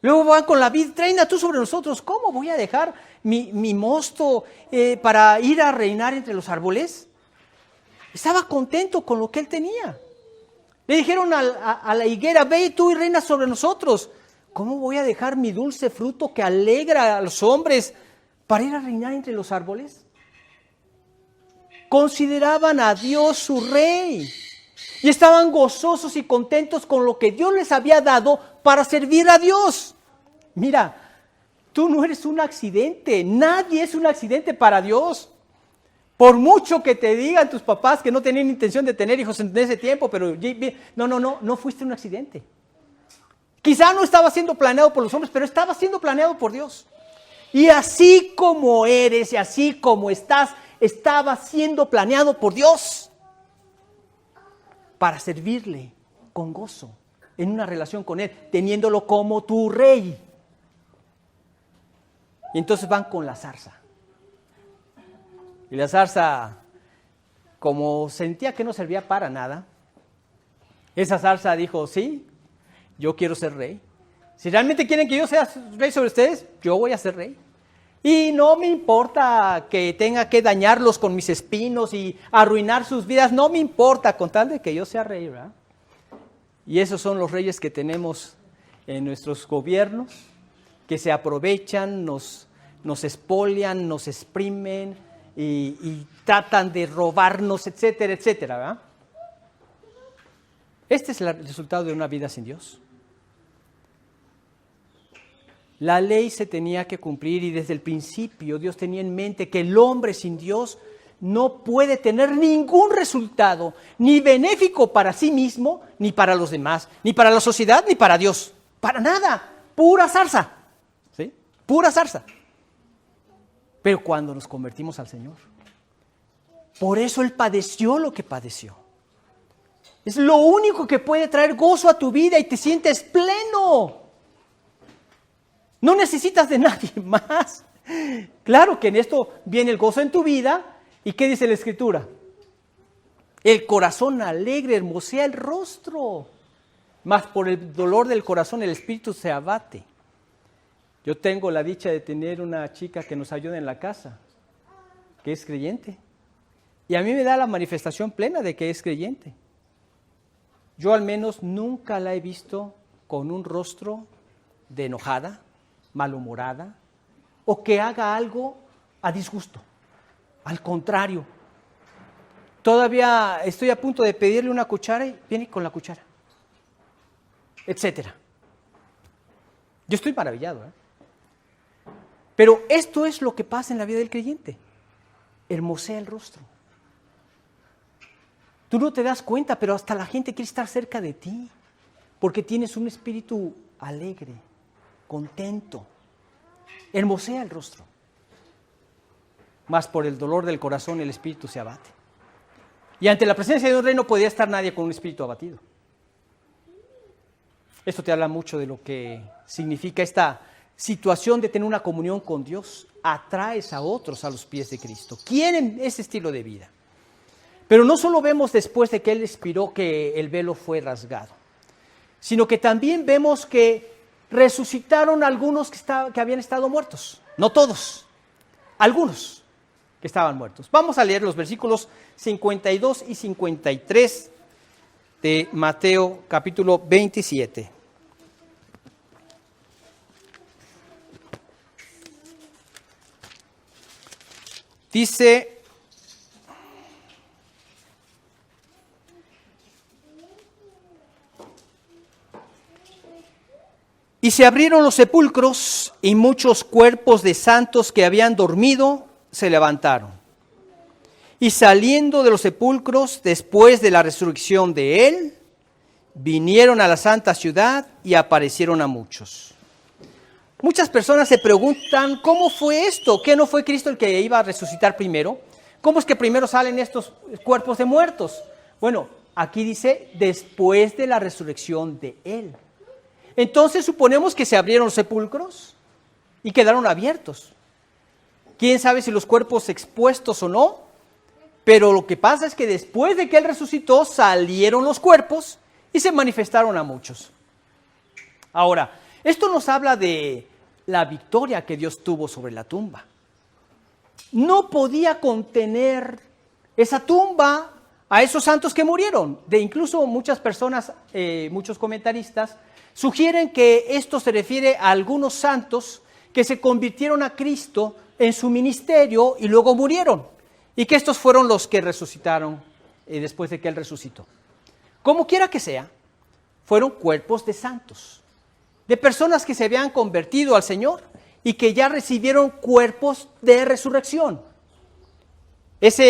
Luego van con la vid, reina tú sobre nosotros. ¿Cómo voy a dejar mi mosto para ir a reinar entre los árboles? Estaba contento con lo que él tenía. Le dijeron a la higuera, ve tú y reina sobre nosotros. ¿Cómo voy a dejar mi dulce fruto que alegra a los hombres para ir a reinar entre los árboles? Consideraban a Dios su rey y estaban gozosos y contentos con lo que Dios les había dado para servir a Dios. Mira, tú no eres un accidente, nadie es un accidente para Dios. Por mucho que te digan tus papás que no tenían intención de tener hijos en ese tiempo, pero no fuiste un accidente. Quizá no estaba siendo planeado por los hombres, pero estaba siendo planeado por Dios. Y así como eres y así como estás, estaba siendo planeado por Dios para servirle con gozo en una relación con Él, teniéndolo como tu rey. Y entonces van con la zarza. Y la zarza, como sentía que no servía para nada, esa zarza dijo, sí, yo quiero ser rey. Si realmente quieren que yo sea rey sobre ustedes, yo voy a ser rey. Y no me importa que tenga que dañarlos con mis espinos y arruinar sus vidas, no me importa, con tal de que yo sea rey, ¿verdad? Y esos son los reyes que tenemos en nuestros gobiernos, que se aprovechan, nos expolian, nos exprimen, y tratan de robarnos, etcétera, etcétera, ¿verdad? Este es el resultado de una vida sin Dios. La ley se tenía que cumplir y desde el principio Dios tenía en mente que el hombre sin Dios no puede tener ningún resultado, ni benéfico para sí mismo, ni para los demás, ni para la sociedad, ni para Dios. Para nada, pura zarza, ¿sí? Pura zarza. Pero cuando nos convertimos al Señor, por eso Él padeció lo que padeció. Es lo único que puede traer gozo a tu vida y te sientes pleno. No necesitas de nadie más. Claro que en esto viene el gozo en tu vida. ¿Y qué dice la Escritura? El corazón alegre hermosea el rostro, mas por el dolor del corazón el espíritu se abate. Yo tengo la dicha de tener una chica que nos ayuda en la casa, que es creyente. Y a mí me da la manifestación plena de que es creyente. Yo al menos nunca la he visto con un rostro de enojada, malhumorada, o que haga algo a disgusto. Al contrario, todavía estoy a punto de pedirle una cuchara y viene con la cuchara, etcétera. Yo estoy maravillado, ¿eh? Pero esto es lo que pasa en la vida del creyente. Hermosea el rostro. Tú no te das cuenta, pero hasta la gente quiere estar cerca de ti, porque tienes un espíritu alegre, contento. Hermosea el rostro. Mas por el dolor del corazón el espíritu se abate. Y ante la presencia de un rey no podía estar nadie con un espíritu abatido. Esto te habla mucho de lo que significa esta situación de tener una comunión con Dios. Atraes a otros a los pies de Cristo. Quieren ese estilo de vida. Pero no solo vemos después de que Él expiró que el velo fue rasgado, sino que también vemos que resucitaron algunos que habían estado muertos. No todos, algunos que estaban muertos. Vamos a leer los versículos 52 y 53 de Mateo capítulo 27. Dice: y se abrieron los sepulcros, y muchos cuerpos de santos que habían dormido se levantaron. Y saliendo de los sepulcros, después de la resurrección de Él, vinieron a la santa ciudad y aparecieron a muchos. Muchas personas se preguntan, ¿cómo fue esto? ¿Qué no fue Cristo el que iba a resucitar primero? ¿Cómo es que primero salen estos cuerpos de muertos? Bueno, aquí dice, después de la resurrección de Él. Entonces suponemos que se abrieron los sepulcros y quedaron abiertos. ¿Quién sabe si los cuerpos expuestos o no? Pero lo que pasa es que después de que Él resucitó, salieron los cuerpos y se manifestaron a muchos. Ahora, esto nos habla de la victoria que Dios tuvo sobre la tumba. No podía contener esa tumba a esos santos que murieron. Incluso muchas personas, muchos comentaristas, sugieren que esto se refiere a algunos santos que se convirtieron a Cristo en su ministerio y luego murieron. Y que estos fueron los que resucitaron después de que Él resucitó. Como quiera que sea, fueron cuerpos de santos, de personas que se habían convertido al Señor y que ya recibieron cuerpos de resurrección. Esa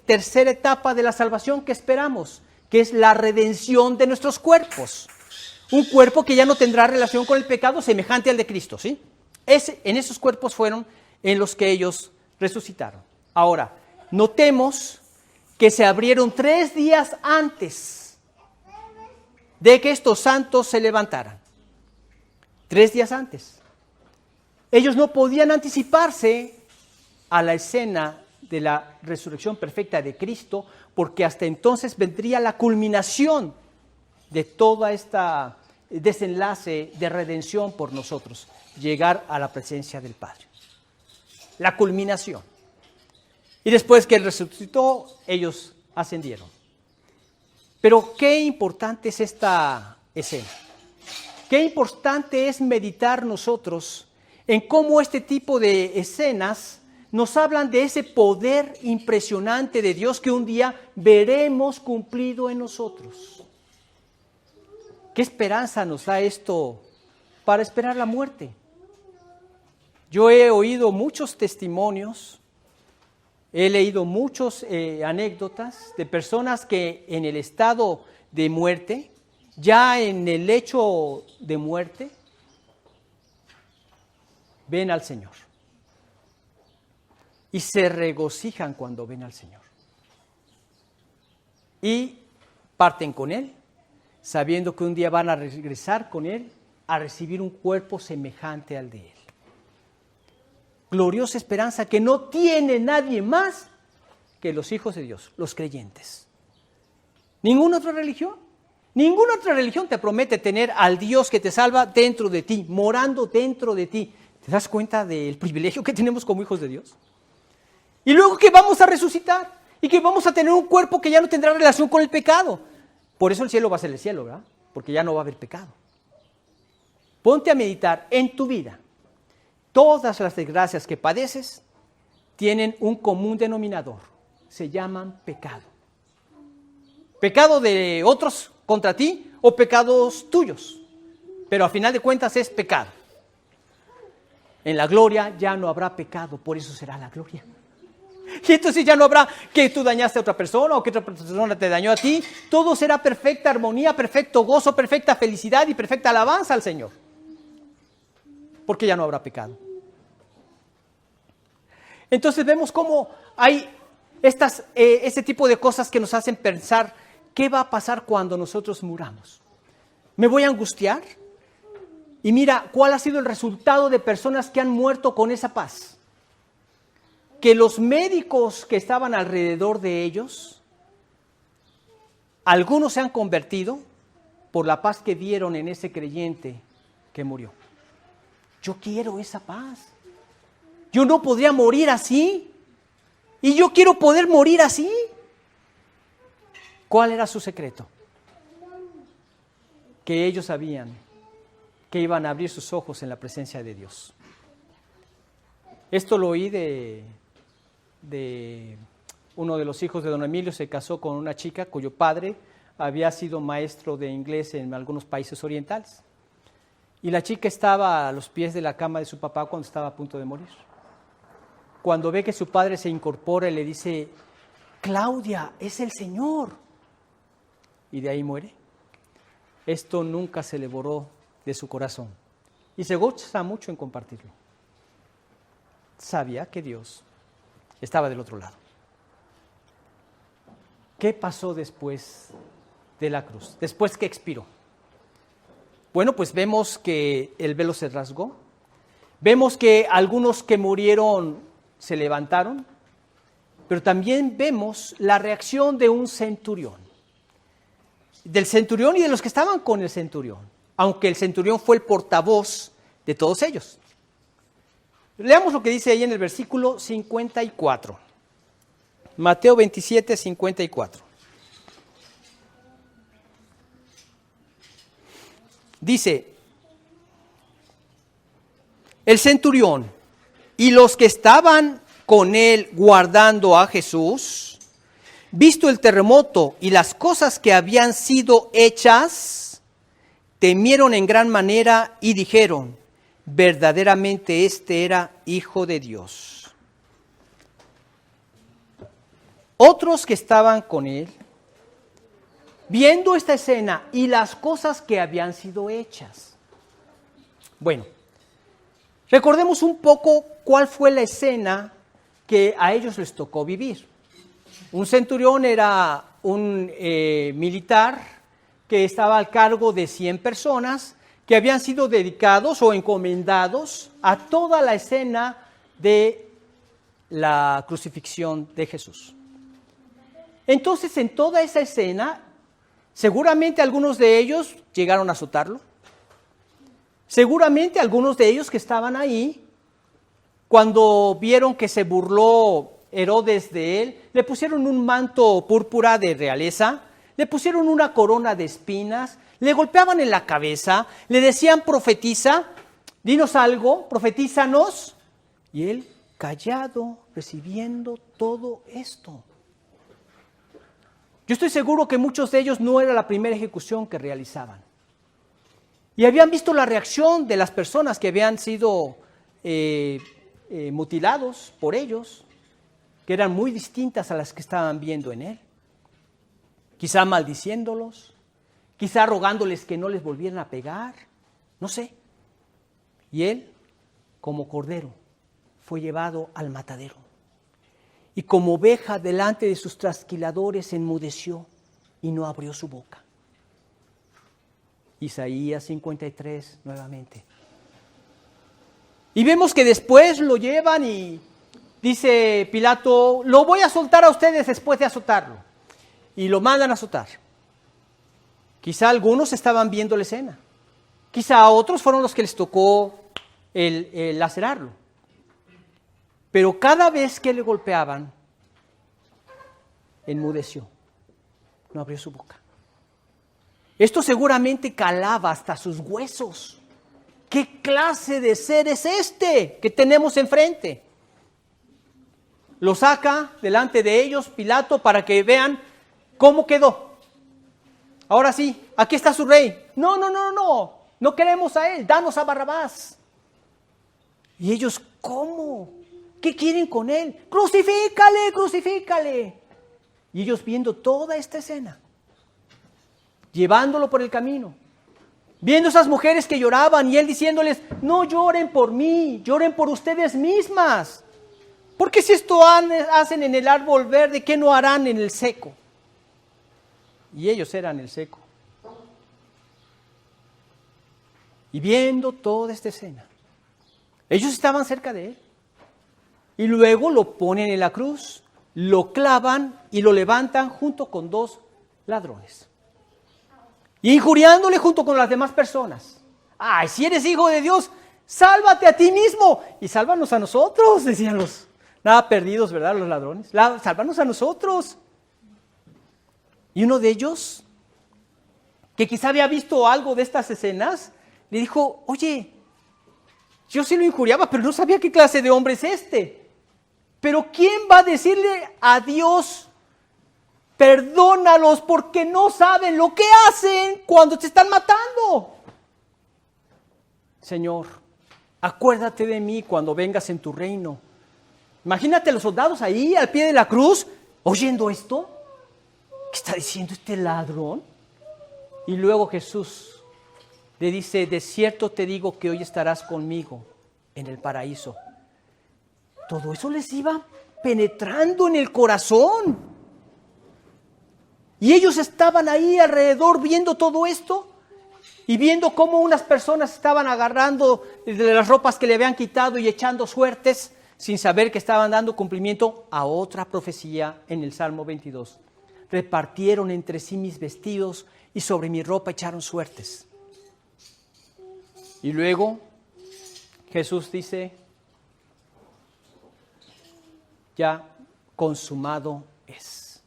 tercera etapa de la salvación que esperamos, que es la redención de nuestros cuerpos. Un cuerpo que ya no tendrá relación con el pecado semejante al de Cristo, ¿sí? En esos cuerpos fueron en los que ellos resucitaron. Ahora, notemos que se abrieron 3 días antes de que estos santos se levantaran. 3 días antes. Ellos no podían anticiparse a la escena de la resurrección perfecta de Cristo, porque hasta entonces vendría la culminación de toda esta desenlace de redención por nosotros, llegar a la presencia del Padre. La culminación. Y después que Él resucitó, ellos ascendieron. Pero qué importante es esta escena. Qué importante es meditar nosotros en cómo este tipo de escenas nos hablan de ese poder impresionante de Dios que un día veremos cumplido en nosotros. ¿Qué esperanza nos da esto para esperar la muerte? Yo he oído muchos testimonios, he leído muchas anécdotas de personas que en el estado de muerte, ya en el lecho de muerte, ven al Señor. Y se regocijan cuando ven al Señor. Y parten con Él, sabiendo que un día van a regresar con Él a recibir un cuerpo semejante al de Él. Gloriosa esperanza que no tiene nadie más que los hijos de Dios, los creyentes. Ninguna otra religión te promete tener al Dios que te salva dentro de ti, morando dentro de ti. ¿Te das cuenta del privilegio que tenemos como hijos de Dios? Y luego que vamos a resucitar y que vamos a tener un cuerpo que ya no tendrá relación con el pecado. Por eso el cielo va a ser el cielo, ¿verdad? Porque ya no va a haber pecado. Ponte a meditar en tu vida. Todas las desgracias que padeces tienen un común denominador. Se llaman pecado. Pecado de otros contra ti o pecados tuyos. Pero a final de cuentas es pecado. En la gloria ya no habrá pecado, por eso será la gloria. Y entonces ya no habrá que tú dañaste a otra persona o que otra persona te dañó a ti. Todo será perfecta armonía, perfecto gozo, perfecta felicidad y perfecta alabanza al Señor. Porque ya no habrá pecado. Entonces vemos cómo hay Este tipo de cosas que nos hacen pensar, ¿qué va a pasar cuando nosotros muramos? ¿Me voy a angustiar? Y mira, ¿cuál ha sido el resultado de personas que han muerto con esa paz? Que los médicos que estaban alrededor de ellos, algunos se han convertido por la paz que vieron en ese creyente que murió. Yo quiero esa paz. Yo no podría morir así. Y yo quiero poder morir así. ¿Cuál era su secreto? Que ellos sabían que iban a abrir sus ojos en la presencia de Dios. Esto lo oí de uno de los hijos de don Emilio. Se casó con una chica cuyo padre había sido maestro de inglés en algunos países orientales. Y la chica estaba a los pies de la cama de su papá cuando estaba a punto de morir. Cuando ve que su padre se incorpora y le dice, Claudia, es el Señor. Y de ahí muere. Esto nunca se le borró de su corazón. Y se goza mucho en compartirlo. Sabía que Dios estaba del otro lado. ¿Qué pasó después de la cruz? Después que expiró. Bueno, pues vemos que el velo se rasgó. Vemos que algunos que murieron se levantaron. Pero también vemos la reacción de un centurión. Del centurión y de los que estaban con el centurión. Aunque el centurión fue el portavoz de todos ellos. Leamos lo que dice ahí en el versículo 54. Mateo 27, 54. Dice, el centurión y los que estaban con él guardando a Jesús, visto el terremoto y las cosas que habían sido hechas, temieron en gran manera y dijeron, verdaderamente este era Hijo de Dios. Otros que estaban con él, viendo esta escena y las cosas que habían sido hechas. Bueno, recordemos un poco cuál fue la escena que a ellos les tocó vivir. Un centurión era un militar que estaba al cargo de 100 personas que habían sido dedicados o encomendados a toda la escena de la crucifixión de Jesús. Entonces, en toda esa escena, seguramente algunos de ellos llegaron a azotarlo. Seguramente algunos de ellos que estaban ahí, cuando vieron que se burló Herodes de él, le pusieron un manto púrpura de realeza, le pusieron una corona de espinas, le golpeaban en la cabeza, le decían profetiza, dinos algo, profetízanos. Y él callado, recibiendo todo esto. Yo estoy seguro que muchos de ellos no era la primera ejecución que realizaban. Y habían visto la reacción de las personas que habían sido mutilados por ellos, que eran muy distintas a las que estaban viendo en él. Quizá maldiciéndolos, quizá rogándoles que no les volvieran a pegar, no sé. Y él, como cordero, fue llevado al matadero. Y como oveja delante de sus trasquiladores enmudeció y no abrió su boca. Isaías 53 nuevamente. Y vemos que después lo llevan y dice Pilato, lo voy a soltar a ustedes después de azotarlo. Y lo mandan a azotar. Quizá algunos estaban viendo la escena. Quizá otros fueron los que les tocó el lacerarlo. Pero cada vez que le golpeaban, enmudeció, no abrió su boca. Esto seguramente calaba hasta sus huesos. ¿Qué clase de ser es este que tenemos enfrente? Lo saca delante de ellos Pilato para que vean cómo quedó. Ahora sí, aquí está su rey. No queremos a él, danos a Barrabás. Y ellos, ¿cómo? ¿Qué quieren con él? ¡Crucifícale, crucifícale! Y ellos viendo toda esta escena, llevándolo por el camino, viendo esas mujeres que lloraban y él diciéndoles, no lloren por mí, lloren por ustedes mismas. Porque si esto hacen en el árbol verde, ¿qué no harán en el seco? Y ellos eran el seco. Y viendo toda esta escena, ellos estaban cerca de él. Y luego lo ponen en la cruz, lo clavan y lo levantan junto con 2 ladrones. Y injuriándole junto con las demás personas. Ay, si eres hijo de Dios, sálvate a ti mismo y sálvanos a nosotros, decían los nada perdidos, ¿verdad? Los ladrones. Sálvanos a nosotros. Y uno de ellos, que quizá había visto algo de estas escenas, le dijo, oye, yo sí lo injuriaba, pero no sabía qué clase de hombre es este. Pero ¿quién va a decirle a Dios, perdónalos porque no saben lo que hacen cuando te están matando? Señor, acuérdate de mí cuando vengas en tu reino. Imagínate a los soldados ahí al pie de la cruz, oyendo esto. ¿Qué está diciendo este ladrón? Y luego Jesús le dice, de cierto te digo que hoy estarás conmigo en el paraíso. Todo eso les iba penetrando en el corazón. Y ellos estaban ahí alrededor viendo todo esto y viendo cómo unas personas estaban agarrando de las ropas que le habían quitado y echando suertes sin saber que estaban dando cumplimiento a otra profecía en el Salmo 22. Repartieron entre sí mis vestidos y sobre mi ropa echaron suertes. Y luego Jesús dice, ya consumado es.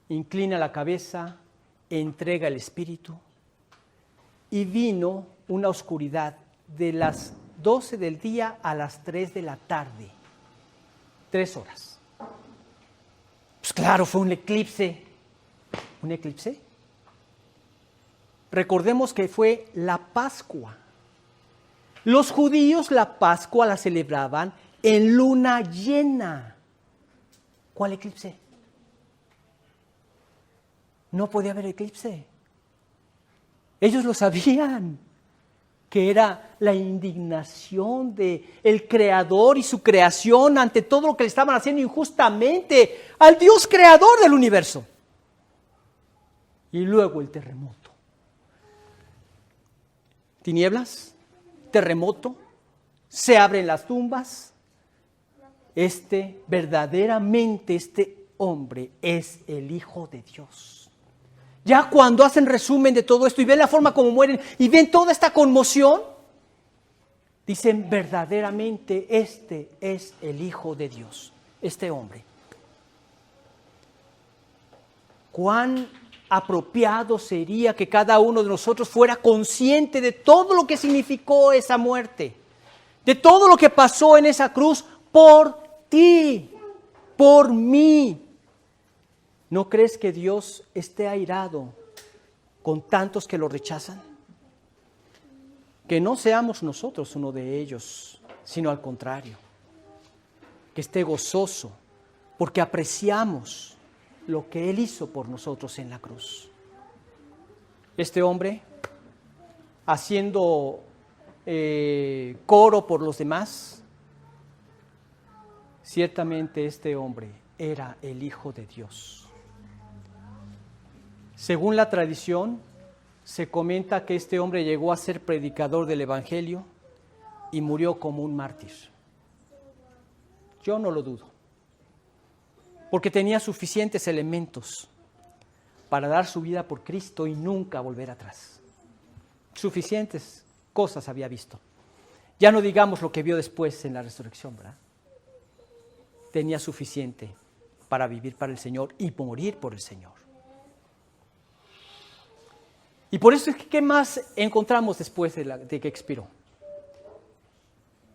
Inclina la cabeza, entrega el espíritu. Y vino una oscuridad de las 12 del día a las 3 de la tarde. 3 horas. Pues claro, fue un eclipse. ¿Un eclipse? Recordemos que fue la Pascua. Los judíos la Pascua la celebraban en luna llena. ¿Cuál eclipse? No podía haber eclipse. Ellos lo sabían, que era la indignación del Creador y su creación ante todo lo que le estaban haciendo injustamente al Dios creador del universo. Y luego el terremoto. Tinieblas, terremoto, se abren las tumbas. Verdaderamente este hombre es el Hijo de Dios. Ya cuando hacen resumen de todo esto y ven la forma como mueren y ven toda esta conmoción, dicen verdaderamente este es el Hijo de Dios, este hombre. Cuán apropiado sería que cada uno de nosotros fuera consciente de todo lo que significó esa muerte, de todo lo que pasó en esa cruz por ti, por mí. ¿No crees que Dios esté airado con tantos que lo rechazan? Que no seamos nosotros uno de ellos, sino al contrario, que esté gozoso porque apreciamos lo que Él hizo por nosotros en la cruz. Este hombre, haciendo coro por los demás, ciertamente este hombre era el Hijo de Dios. Según la tradición, se comenta que este hombre llegó a ser predicador del Evangelio y murió como un mártir. Yo no lo dudo, porque tenía suficientes elementos para dar su vida por Cristo y nunca volver atrás. Suficientes cosas había visto. Ya no digamos lo que vio después en la resurrección, ¿verdad? Tenía suficiente para vivir para el Señor y morir por el Señor. Y por eso es que, ¿qué más encontramos después de que expiró?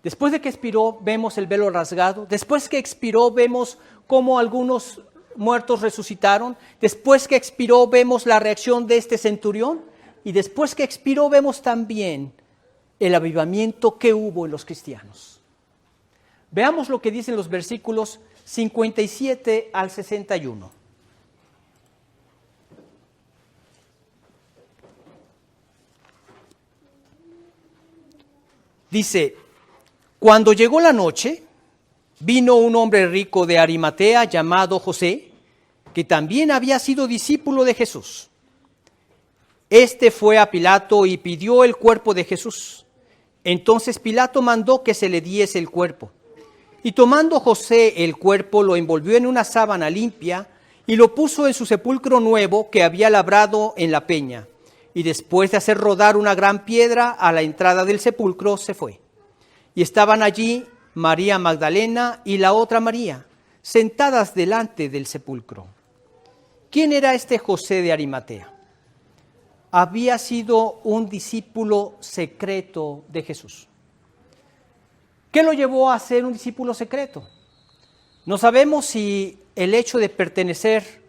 Después de que expiró, vemos el velo rasgado. Después que expiró, vemos cómo algunos muertos resucitaron. Después que expiró, vemos la reacción de este centurión. Y después que expiró, vemos también el avivamiento que hubo en los cristianos. Veamos lo que dicen los versículos 57 al 61. Dice, cuando llegó la noche, vino un hombre rico de Arimatea llamado José, que también había sido discípulo de Jesús. Este fue a Pilato y pidió el cuerpo de Jesús. Entonces Pilato mandó que se le diese el cuerpo. Y tomando José el cuerpo, lo envolvió en una sábana limpia y lo puso en su sepulcro nuevo que había labrado en la peña. Y después de hacer rodar una gran piedra a la entrada del sepulcro, se fue. Y estaban allí María Magdalena y la otra María, sentadas delante del sepulcro. ¿Quién era este José de Arimatea? Había sido un discípulo secreto de Jesús. ¿Qué lo llevó a ser un discípulo secreto? No sabemos si el hecho de pertenecer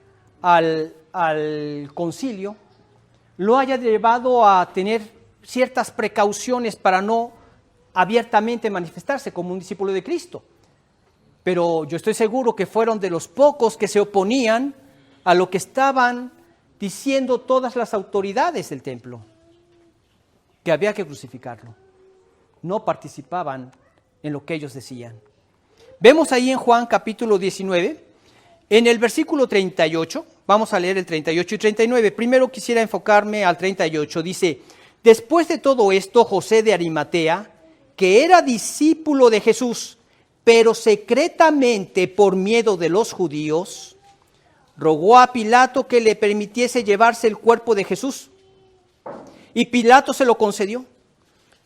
al concilio lo haya llevado a tener ciertas precauciones para no abiertamente manifestarse como un discípulo de Cristo. Pero yo estoy seguro que fueron de los pocos que se oponían a lo que estaban diciendo todas las autoridades del templo, que había que crucificarlo. No participaban en lo que ellos decían. Vemos ahí en Juan capítulo 19, en el versículo 38, vamos a leer el 38 y 39. Primero quisiera enfocarme al 38. Dice, después de todo esto, José de Arimatea, que era discípulo de Jesús, pero secretamente por miedo de los judíos, rogó a Pilato que le permitiese llevarse el cuerpo de Jesús. Y Pilato se lo concedió.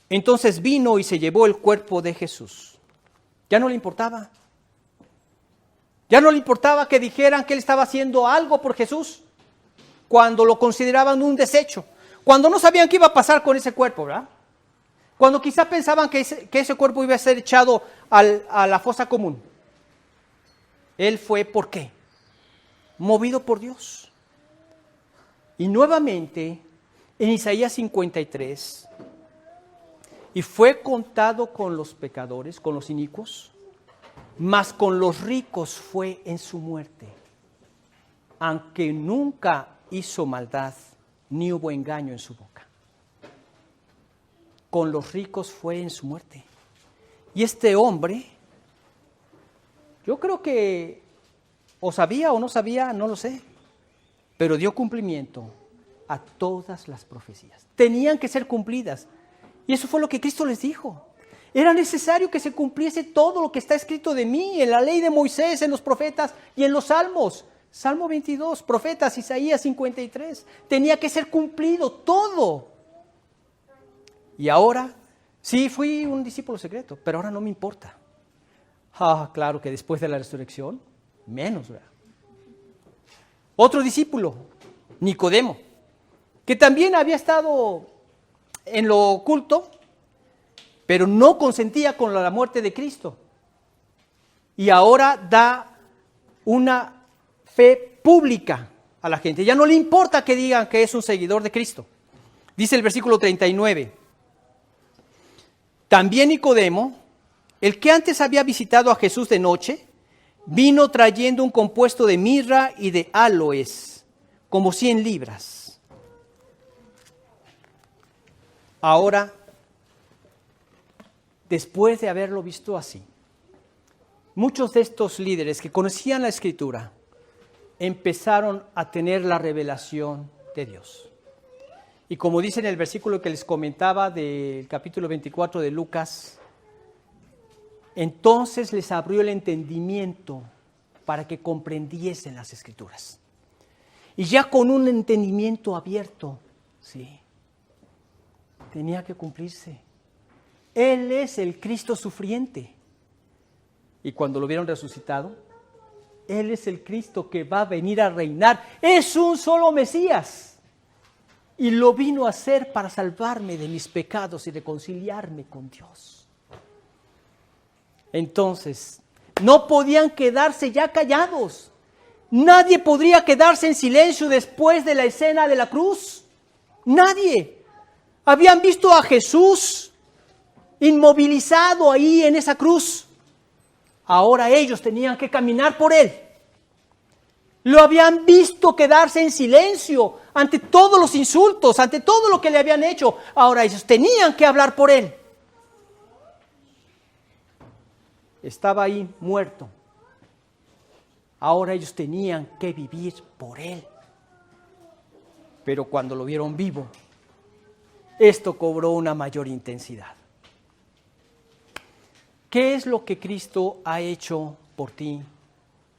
Entonces vino y se llevó el cuerpo de Jesús. Ya no le importaba. Ya no le importaba que dijeran que él estaba haciendo algo por Jesús, cuando lo consideraban un desecho, cuando no sabían qué iba a pasar con ese cuerpo, ¿verdad? Cuando quizá pensaban que ese cuerpo iba a ser echado a la fosa común. Él fue, ¿por qué? Movido por Dios. Y nuevamente, en Isaías 53, y fue contado con los pecadores, con los inicuos, mas con los ricos fue en su muerte, aunque nunca hizo maldad, ni hubo engaño en su boca. Con los ricos fue en su muerte. Y este hombre, yo creo que o sabía o no sabía, no lo sé, pero dio cumplimiento a todas las profecías. Tenían que ser cumplidas. Y eso fue lo que Cristo les dijo. Era necesario que se cumpliese todo lo que está escrito de mí, en la ley de Moisés, en los profetas y en los salmos. Salmo 22, profetas, Isaías 53. Tenía que ser cumplido todo. Y ahora, sí, fui un discípulo secreto, pero ahora no me importa. Claro que después de la resurrección, menos, ¿verdad? Otro discípulo, Nicodemo, que también había estado en lo oculto, pero no consentía con la muerte de Cristo. Y ahora da una fe pública a la gente. Ya no le importa que digan que es un seguidor de Cristo. Dice el versículo 39. También Nicodemo, el que antes había visitado a Jesús de noche, vino trayendo un compuesto de mirra y de áloes, como 100 libras. Ahora, después de haberlo visto así, muchos de estos líderes que conocían la Escritura empezaron a tener la revelación de Dios. Y como dice en el versículo que les comentaba del capítulo 24 de Lucas, entonces les abrió el entendimiento para que comprendiesen las Escrituras. Y ya con un entendimiento abierto, sí, tenía que cumplirse. Él es el Cristo sufriente. Y cuando lo vieron resucitado, Él es el Cristo que va a venir a reinar. Es un solo Mesías. Y lo vino a hacer para salvarme de mis pecados y reconciliarme con Dios. Entonces, no podían quedarse ya callados. Nadie podría quedarse en silencio después de la escena de la cruz. Nadie. Habían visto a Jesús inmovilizado ahí en esa cruz. Ahora ellos tenían que caminar por Él. Lo habían visto quedarse en silencio ante todos los insultos, ante todo lo que le habían hecho. Ahora ellos tenían que hablar por Él. estaba ahí muerto. Ahora ellos tenían que vivir por Él. Pero cuando lo vieron vivo, esto cobró una mayor intensidad. ¿Qué es lo que Cristo ha hecho por ti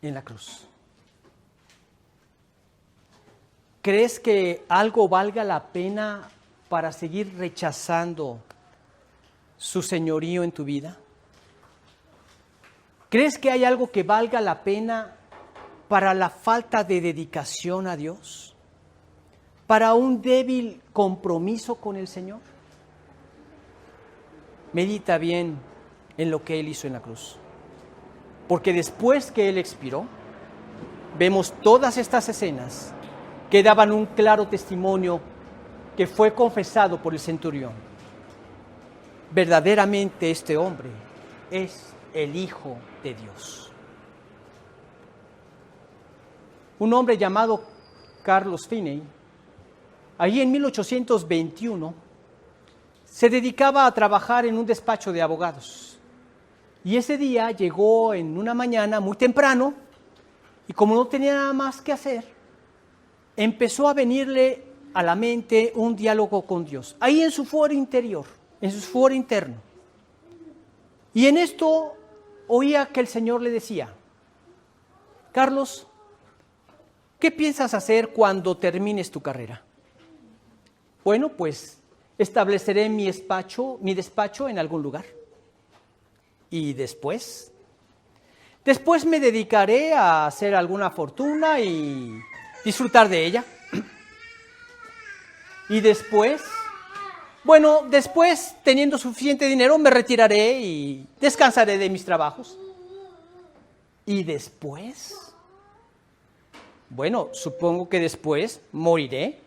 en la cruz? ¿Crees que algo valga la pena para seguir rechazando su señorío en tu vida? ¿Crees que hay algo que valga la pena para la falta de dedicación a Dios? ¿Para un débil compromiso con el Señor? Medita bien en lo que Él hizo en la cruz. Porque después que Él expiró, vemos todas estas escenas que daban un claro testimonio que fue confesado por el centurión. Verdaderamente este hombre es el Hijo de Dios. Un hombre llamado Carlos Finney, allí en 1821, se dedicaba a trabajar en un despacho de abogados. Y ese día llegó en una mañana muy temprano y como no tenía nada más que hacer, empezó a venirle a la mente un diálogo con Dios, ahí en su fuero interior, en su fuero interno. Y en esto oía que el Señor le decía: Carlos, ¿qué piensas hacer cuando termines tu carrera? Bueno, pues estableceré mi despacho en algún lugar. ¿Y después? Después me dedicaré a hacer alguna fortuna y disfrutar de ella. Y después, después, teniendo suficiente dinero, me retiraré y descansaré de mis trabajos. ¿Y después? Bueno, supongo que después moriré,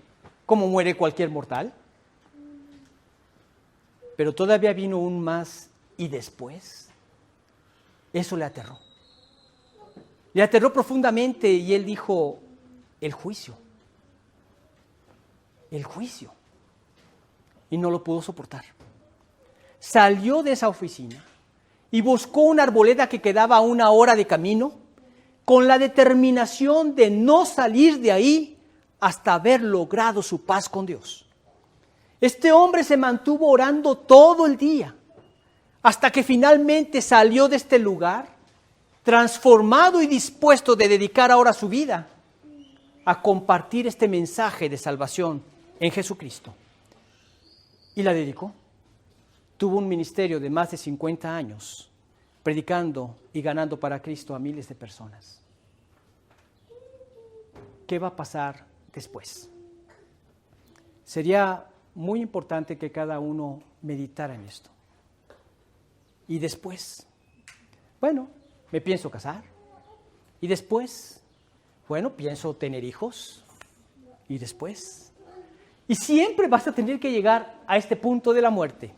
como muere cualquier mortal. Pero todavía vino un más ¿y después? Eso le aterró. Le aterró profundamente y él dijo: el juicio. El juicio. Y no lo pudo soportar. Salió de esa oficina y buscó una arboleda que quedaba a 1 hora de camino, con la determinación de no salir de ahí hasta haber logrado su paz con Dios. Este hombre se mantuvo orando todo el día, hasta que finalmente salió de este lugar, transformado y dispuesto de dedicar ahora su vida a compartir este mensaje de salvación en Jesucristo. Y la dedicó. Tuvo un ministerio de más de 50 años, predicando y ganando para Cristo a miles de personas. ¿Qué va a pasar después? Sería muy importante que cada uno meditara en esto. Y después, me pienso casar. Y después, pienso tener hijos. Y después. Y siempre vas a tener que llegar a este punto de la muerte.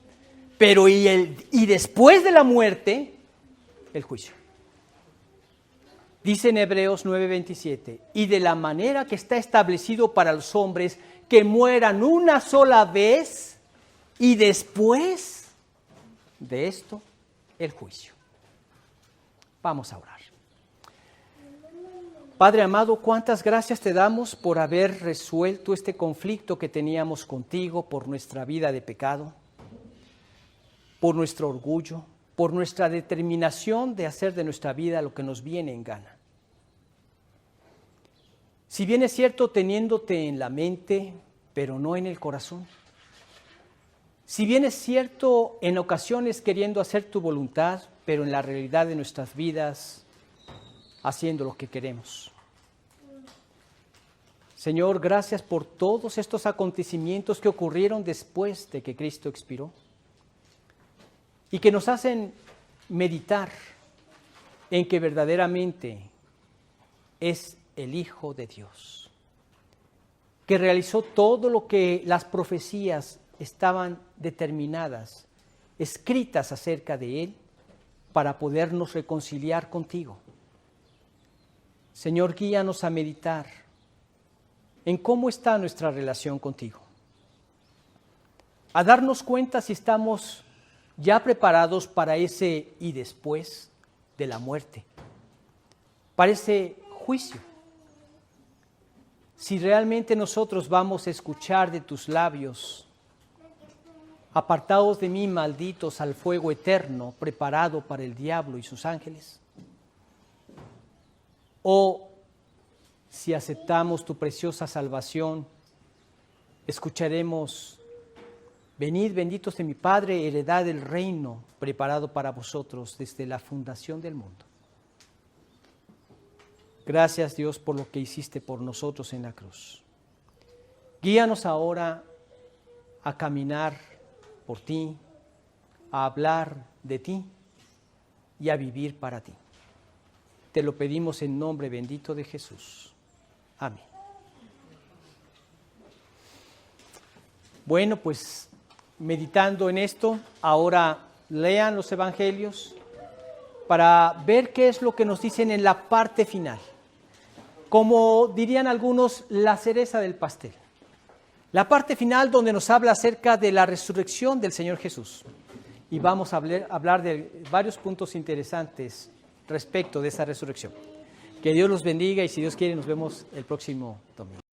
Pero y después de la muerte, el juicio. Dice en Hebreos 9:27, y de la manera que está establecido para los hombres que mueran una sola vez y después de esto, el juicio. Vamos a orar. Padre amado, cuántas gracias te damos por haber resuelto este conflicto que teníamos contigo por nuestra vida de pecado, por nuestro orgullo, por nuestra determinación de hacer de nuestra vida lo que nos viene en gana. Si bien es cierto teniéndote en la mente, pero no en el corazón. Si bien es cierto en ocasiones queriendo hacer tu voluntad, pero en la realidad de nuestras vidas haciendo lo que queremos. Señor, gracias por todos estos acontecimientos que ocurrieron después de que Cristo expiró y que nos hacen meditar en que verdaderamente es el Hijo de Dios, que realizó todo lo que las profecías estaban determinadas, escritas acerca de Él, para podernos reconciliar contigo. Señor, guíanos a meditar en cómo está nuestra relación contigo, a darnos cuenta si estamos ya preparados para ese y después, de la muerte. Parece juicio. Si realmente nosotros vamos a escuchar de tus labios, apartados de mí, malditos, al fuego eterno preparado para el diablo y sus ángeles, o si aceptamos tu preciosa salvación, escucharemos: venid, benditos de mi Padre, heredad del reino preparado para vosotros desde la fundación del mundo. Gracias, Dios, por lo que hiciste por nosotros en la cruz. Guíanos ahora a caminar por ti, a hablar de ti y a vivir para ti. Te lo pedimos en nombre bendito de Jesús. Amén. Bueno, pues meditando en esto, ahora lean los evangelios para ver qué es lo que nos dicen en la parte final. Como dirían algunos, la cereza del pastel. La parte final donde nos habla acerca de la resurrección del Señor Jesús. Y vamos a hablar de varios puntos interesantes respecto de esa resurrección. Que Dios los bendiga y si Dios quiere nos vemos el próximo domingo.